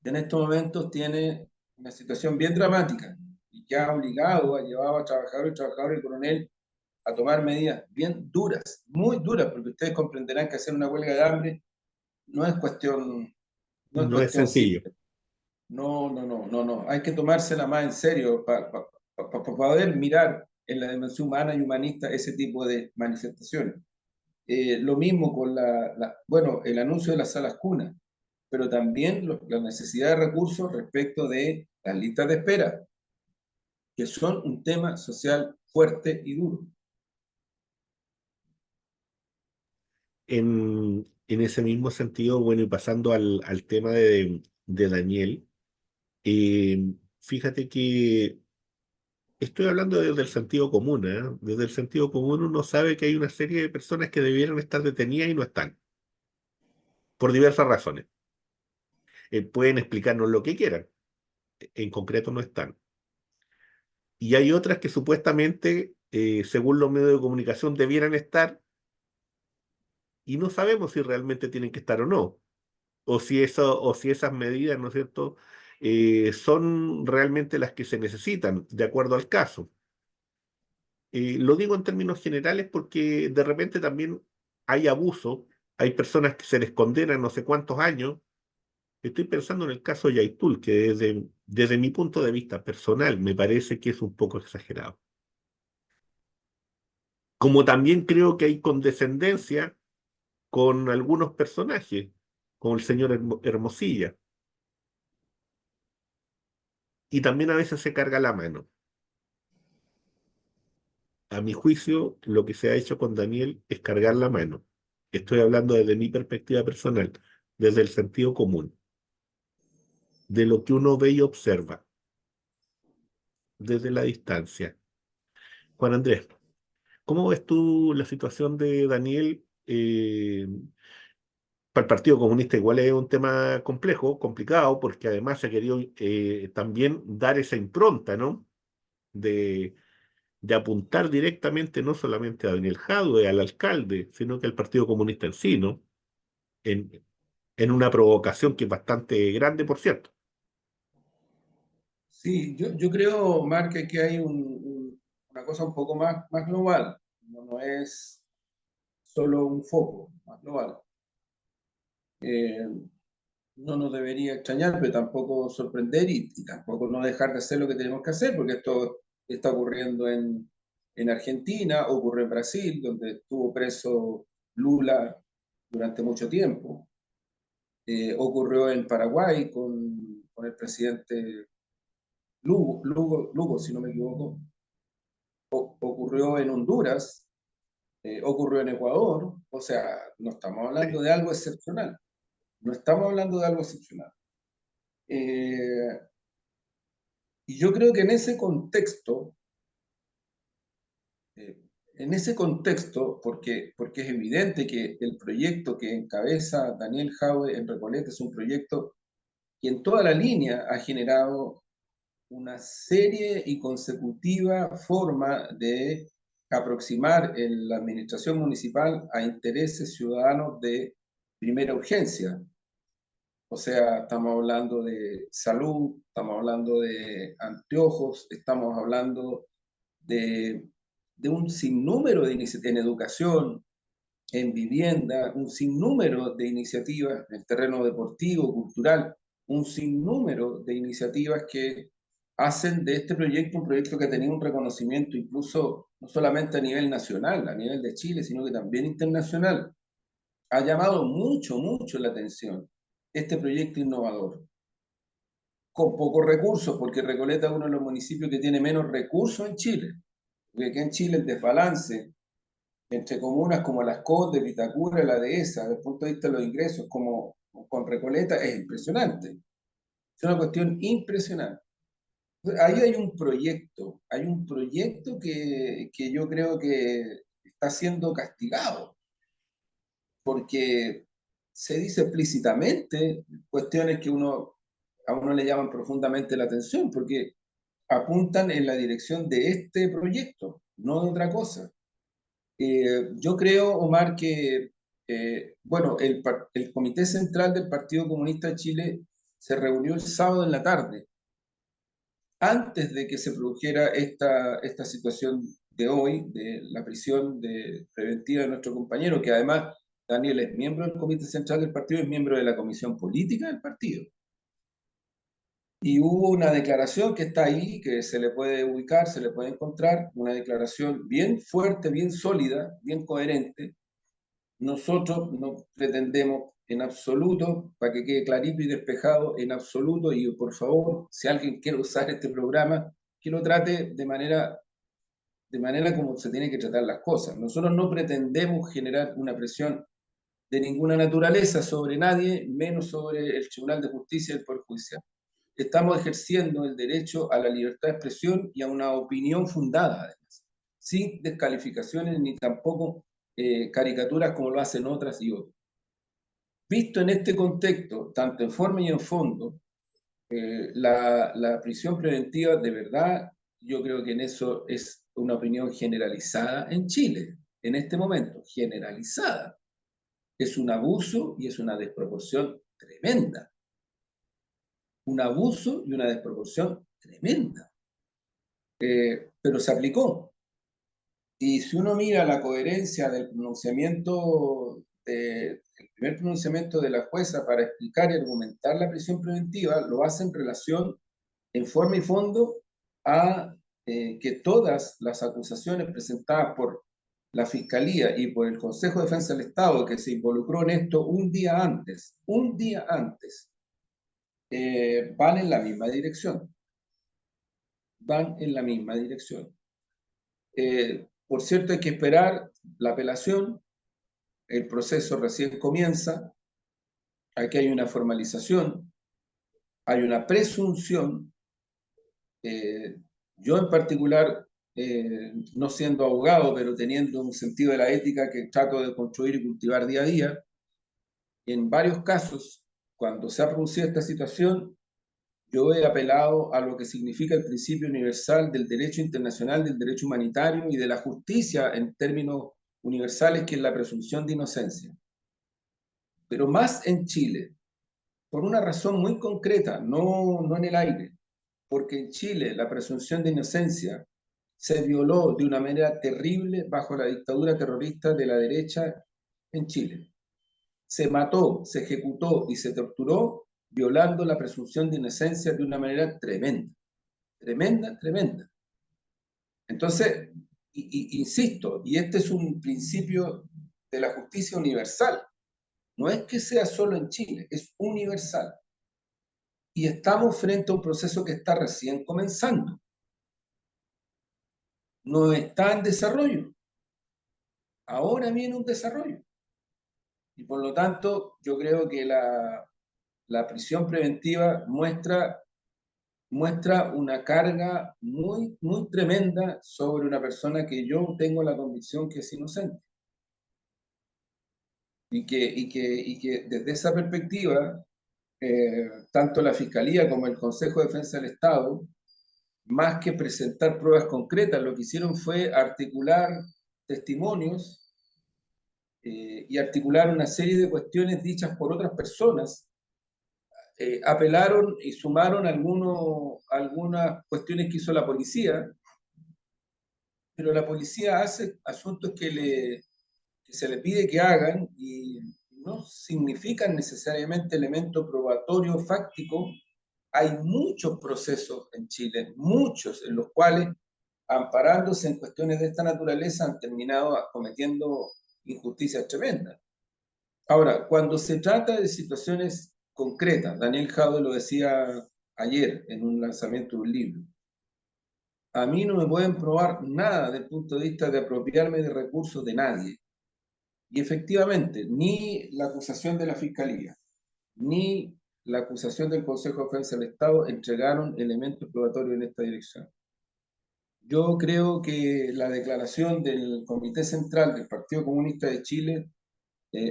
En estos momentos tiene una situación bien dramática y que ha obligado, ha llevado a trabajadores y trabajadores del Coronel a tomar medidas bien duras, muy duras, porque ustedes comprenderán que hacer una huelga de hambre no es cuestión, no es No es cuestión sencillo. simple. No. Hay que tomársela más en serio para poder mirar en la dimensión humana y humanista ese tipo de manifestaciones. Lo mismo con bueno, el anuncio de las salas cunas, pero también la necesidad de recursos respecto de las listas de espera, que son un tema social fuerte y duro. En ese mismo sentido, bueno, y pasando al tema de Daniel, fíjate que estoy hablando desde el sentido común, ¿eh? Desde el sentido común uno sabe que hay una serie de personas que debieran estar detenidas y no están, por diversas razones. Pueden explicarnos lo que quieran, en concreto no están. Y hay otras que supuestamente, según los medios de comunicación, debieran estar y no sabemos si realmente tienen que estar o no, o si esas medidas, ¿no es cierto?, son realmente las que se necesitan, de acuerdo al caso. Lo digo en términos generales porque de repente también hay abuso, hay personas que se les condenan no sé cuántos años. Estoy pensando en el caso de Yaitul, que desde mi punto de vista personal me parece que es un poco exagerado. Como también creo que hay condescendencia con algunos personajes, como el señor Hermosilla, y también a veces se carga la mano. A mi juicio, lo que se ha hecho con Daniel es cargar la mano. Estoy hablando desde mi perspectiva personal, desde el sentido común, de lo que uno ve y observa, desde la distancia. Juan Andrés, ¿cómo ves tú la situación de Daniel? Para el Partido Comunista igual es un tema complejo, complicado, porque además se ha querido también dar esa impronta, ¿no? De, de apuntar directamente no solamente a Daniel Jadwe, al alcalde, sino que al Partido Comunista en sí, ¿no? En, en una provocación que es bastante grande, por cierto. Sí, yo creo, Mark, que hay una cosa un poco más global, no es solo un foco, más global. Eh, no nos debería extrañar, pero tampoco sorprender y tampoco no dejar de hacer lo que tenemos que hacer, porque esto está ocurriendo en Argentina, ocurrió en Brasil, donde estuvo preso Lula durante mucho tiempo. Ocurrió en Paraguay con el presidente Lugo, si no me equivoco. Ocurrió en Honduras, ocurrió en Ecuador. O sea, no estamos hablando de algo excepcional. No estamos hablando de algo excepcional. Eh, y yo creo que eh, en ese contexto, porque es evidente que el proyecto que encabeza Daniel Jaue en Recoleta es un proyecto que en toda la línea ha generado una serie y consecutiva forma de aproximar la administración municipal a intereses ciudadanos de primera urgencia. O sea, estamos hablando de salud, estamos hablando de anteojos, estamos hablando de un sinnúmero de iniciativas en educación, en vivienda, un sinnúmero de iniciativas en el terreno deportivo, cultural, un sinnúmero de iniciativas que hacen de este proyecto un proyecto que ha tenido un reconocimiento incluso no solamente a nivel nacional, a nivel de Chile, sino que también internacional. Ha llamado mucho la atención este proyecto innovador, con pocos recursos, porque Recoleta es uno de los municipios que tiene menos recursos en Chile, porque aquí en Chile el desbalance entre comunas como Las Condes, Vitacura, la Dehesa, desde el punto de vista de los ingresos, como con Recoleta, es impresionante. Es una cuestión impresionante. Ahí hay un proyecto que yo creo que está siendo castigado, porque se dice explícitamente cuestiones que a uno le llaman profundamente la atención, porque apuntan en la dirección de este proyecto, no de otra cosa. Yo creo, Omar, que bueno, el Comité Central del Partido Comunista de Chile se reunió el sábado en la tarde, antes de que se produjera esta situación de hoy, de la prisión preventiva de nuestro compañero, que además Daniel es miembro del Comité Central del Partido, es miembro de la Comisión Política del Partido. Y hubo una declaración que está ahí, que se le puede ubicar, se le puede encontrar, una declaración bien fuerte, bien sólida, bien coherente. Nosotros no pretendemos en absoluto, para que quede clarito y despejado, en absoluto, y por favor, si alguien quiere usar este programa, que lo trate de manera como se tiene que tratar las cosas. Nosotros no pretendemos generar una presión de ninguna naturaleza sobre nadie, menos sobre el Tribunal de Justicia y el Poder Judicial. Estamos ejerciendo el derecho a la libertad de expresión y a una opinión fundada, además, sin descalificaciones ni tampoco caricaturas como lo hacen otras y otros. Visto en este contexto, tanto en forma y en fondo, la prisión preventiva, de verdad, yo creo que en eso es una opinión generalizada en Chile, en este momento, generalizada. Es un abuso y es una desproporción tremenda. Un abuso y una desproporción tremenda. Pero se aplicó. Y si uno mira la coherencia del pronunciamiento, el primer pronunciamiento de la jueza para explicar y argumentar la prisión preventiva, lo hace en relación, en forma y fondo, a que todas las acusaciones presentadas por la Fiscalía y por el Consejo de Defensa del Estado, que se involucró en esto un día antes, van en la misma dirección. Van en la misma dirección. Por cierto, hay que esperar la apelación, el proceso recién comienza, aquí hay una formalización, hay una presunción. Yo en particular, no siendo abogado, pero teniendo un sentido de la ética que trato de construir y cultivar día a día, en varios casos, cuando se ha producido esta situación, yo he apelado a lo que significa el principio universal del derecho internacional, del derecho humanitario y de la justicia en términos universales, que es la presunción de inocencia. Pero más en Chile, por una razón muy concreta, no en el aire, porque en Chile la presunción de inocencia se violó de una manera terrible bajo la dictadura terrorista de la derecha en Chile. Se mató, se ejecutó y se torturó violando la presunción de inocencia de una manera tremenda, tremenda, tremenda. Entonces, insisto, y este es un principio de la justicia universal, no es que sea solo en Chile, es universal. Y estamos frente a un proceso que está recién comenzando, no está en desarrollo, ahora viene un desarrollo. Y por lo tanto, yo creo que la prisión preventiva muestra una carga muy, muy tremenda sobre una persona que yo tengo la convicción que es inocente. Y que desde esa perspectiva, tanto la Fiscalía como el Consejo de Defensa del Estado, más que presentar pruebas concretas, lo que hicieron fue articular testimonios y articular una serie de cuestiones dichas por otras personas. Apelaron y sumaron algunas cuestiones que hizo la policía, pero la policía hace asuntos que se le pide que hagan y no significan necesariamente elemento probatorio fáctico. Hay muchos procesos en Chile, muchos, en los cuales, amparándose en cuestiones de esta naturaleza, han terminado cometiendo injusticias tremendas. Ahora, cuando se trata de situaciones concretas, Daniel Jadwe lo decía ayer en un lanzamiento de un libro, a mí no me pueden probar nada desde el punto de vista de apropiarme de recursos de nadie. Y efectivamente, ni la acusación de la Fiscalía, ni la acusación del Consejo de Defensa del Estado entregaron elementos probatorios en esta dirección. Yo creo que la declaración del Comité Central del Partido Comunista de Chile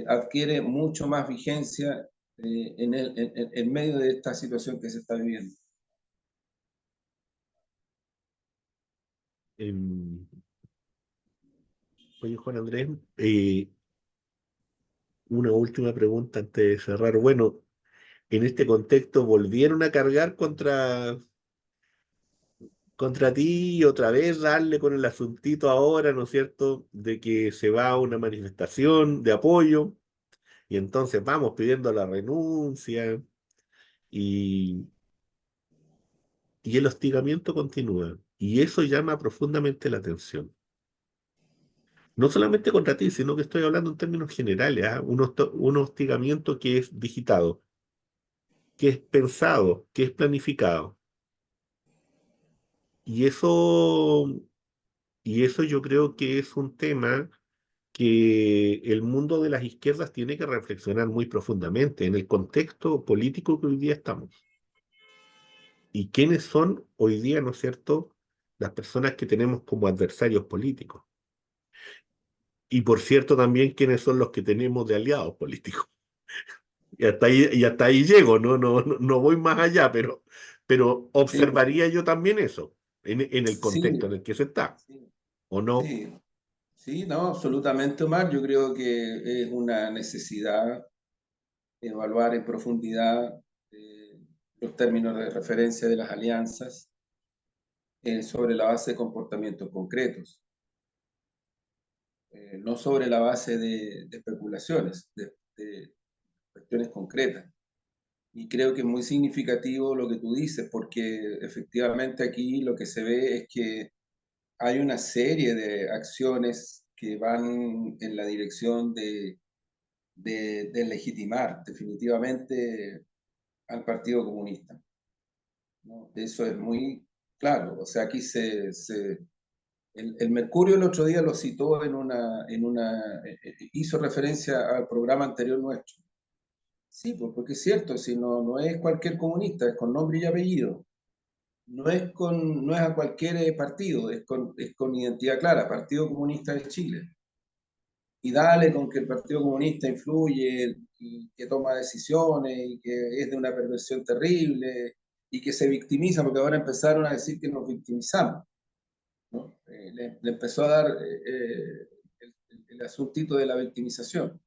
adquiere mucho más vigencia en medio de esta situación que se está viviendo. Oye, Juan Andrés, una última pregunta antes de cerrar. Bueno, en este contexto, ¿volvieron a cargar contra ti y otra vez darle con el asuntito ahora, ¿no es cierto?, de que se va a una manifestación de apoyo y entonces vamos pidiendo la renuncia y, y el hostigamiento continúa? Y eso llama profundamente la atención. No solamente contra ti, sino que estoy hablando en términos generales, ¿ah? Un hostigamiento que es digitado, que es pensado, que es planificado. Y eso, y eso yo creo que es un tema que el mundo de las izquierdas tiene que reflexionar muy profundamente en el contexto político que hoy día estamos. Y quiénes son hoy día, ¿no es cierto?, las personas que tenemos como adversarios políticos. Y por cierto, también quiénes son los que tenemos de aliados políticos. Y hasta ahí llego, no voy más allá, pero Sí, observaría yo también eso en el contexto sí, en el que se está, sí, ¿o no? sí, sí, no, absolutamente, Omar. Yo creo que es una necesidad evaluar en profundidad eh, los términos de referencia de las alianzas sobre la base de comportamientos concretos, no sobre la base de especulaciones, de cuestiones concretas. Y creo que es muy significativo lo que tú dices, porque efectivamente aquí lo que se ve es que hay una serie de acciones que van en la dirección de legitimar definitivamente al Partido Comunista, ¿no? Eso es muy claro. O sea, aquí el Mercurio el otro día lo citó hizo referencia al programa anterior nuestro. Sí, pues porque es cierto, si no es cualquier comunista, es con nombre y apellido. No es a cualquier partido, es con identidad clara, Partido Comunista de Chile. Y dale con que el Partido Comunista influye y que toma decisiones y que es de una perversión terrible y que se victimiza, porque ahora empezaron a decir que nos victimizamos, ¿no? Le empezó a dar el asuntito de la victimización.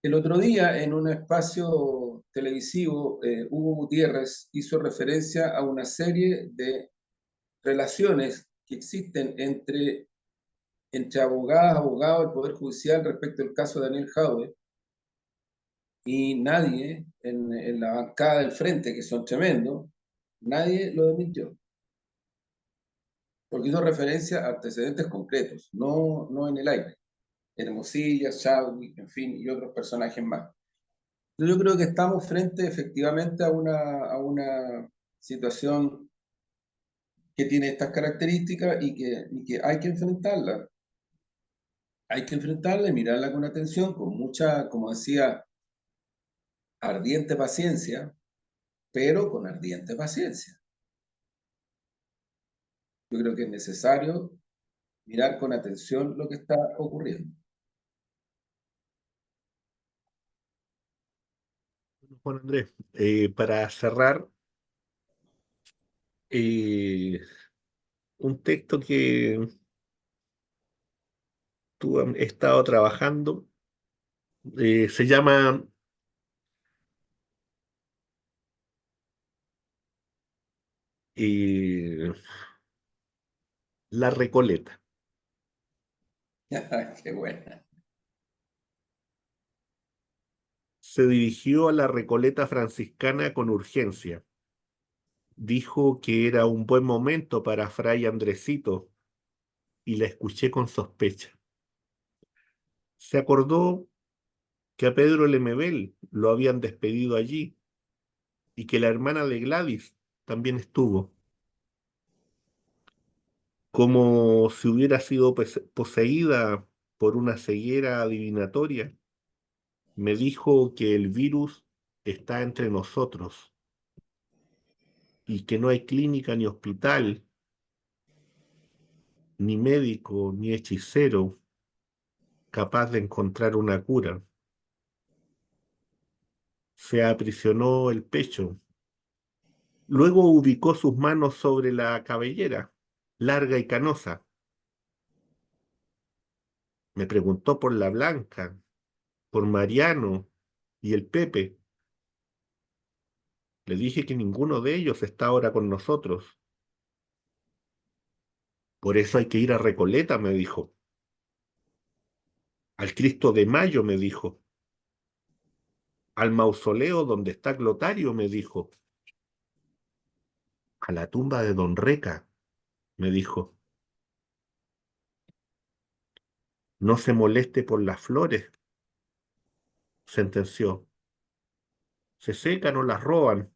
El otro día, en un espacio televisivo, Hugo Gutiérrez hizo referencia a una serie de relaciones que existen entre abogadas, abogados del Poder Judicial respecto al caso de Daniel Jadwe, y nadie en la bancada del frente, que son tremendos, nadie lo desmintió, porque hizo referencia a antecedentes concretos, no en el aire. Hermosilla, Chadwick, en fin, y otros personajes más. Yo creo que estamos frente efectivamente a una situación que tiene estas características y que hay que enfrentarla. Hay que enfrentarla y mirarla con atención, con mucha, como decía, ardiente paciencia, pero con ardiente paciencia. Yo creo que es necesario mirar con atención lo que está ocurriendo. Juan Andrés, para cerrar, eh, un texto que tú has estado trabajando, se llama eh, La Recoleta. Qué buena. Se dirigió a la Recoleta franciscana con urgencia. Dijo que era un buen momento para Fray Andresito y la escuché con sospecha. Se acordó que a Pedro Lemebel lo habían despedido allí y que la hermana de Gladys también estuvo, como si hubiera sido poseída por una ceguera adivinatoria. Me dijo que el virus está entre nosotros y que no hay clínica ni hospital, ni médico, ni hechicero capaz de encontrar una cura. Se aprisionó el pecho. Luego ubicó sus manos sobre la cabellera, larga y canosa. Me preguntó por la Blanca, por Mariano y el Pepe. Le dije que ninguno de ellos está ahora con nosotros. Por eso hay que ir a Recoleta, me dijo. Al Cristo de Mayo, me dijo. Al mausoleo donde está Clotario, me dijo. A la tumba de Don Reca, me dijo. No se moleste por las flores, sentenció. Se secan o las roban.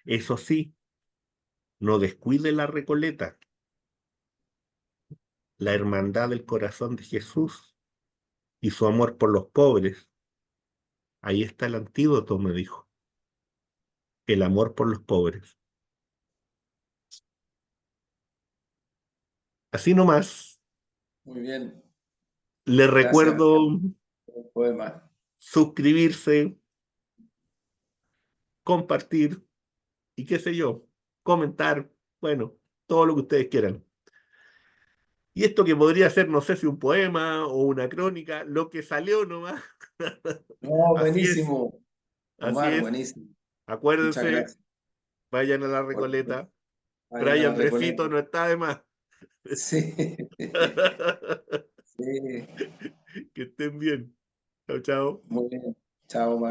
Eso sí, no descuide la Recoleta, la hermandad del corazón de Jesús y su amor por los pobres. Ahí está el antídoto, me dijo. El amor por los pobres. Así nomás, Muy bien. le Gracias recuerdo por el poema. suscribirse, compartir y qué sé yo, comentar, bueno, todo lo que ustedes quieran. Y esto que podría ser, no sé si un poema o una crónica, lo que salió nomás. No, Así es, buenísimo, así Omar, es. buenísimo. Muchas Acuérdense, gracias. vayan a la Por Recoleta. vayan a Fray la Recoleta. Andresito no está de más. Sí, sí, Que estén bien. Chao, chao. muy bien. Chao, Omar.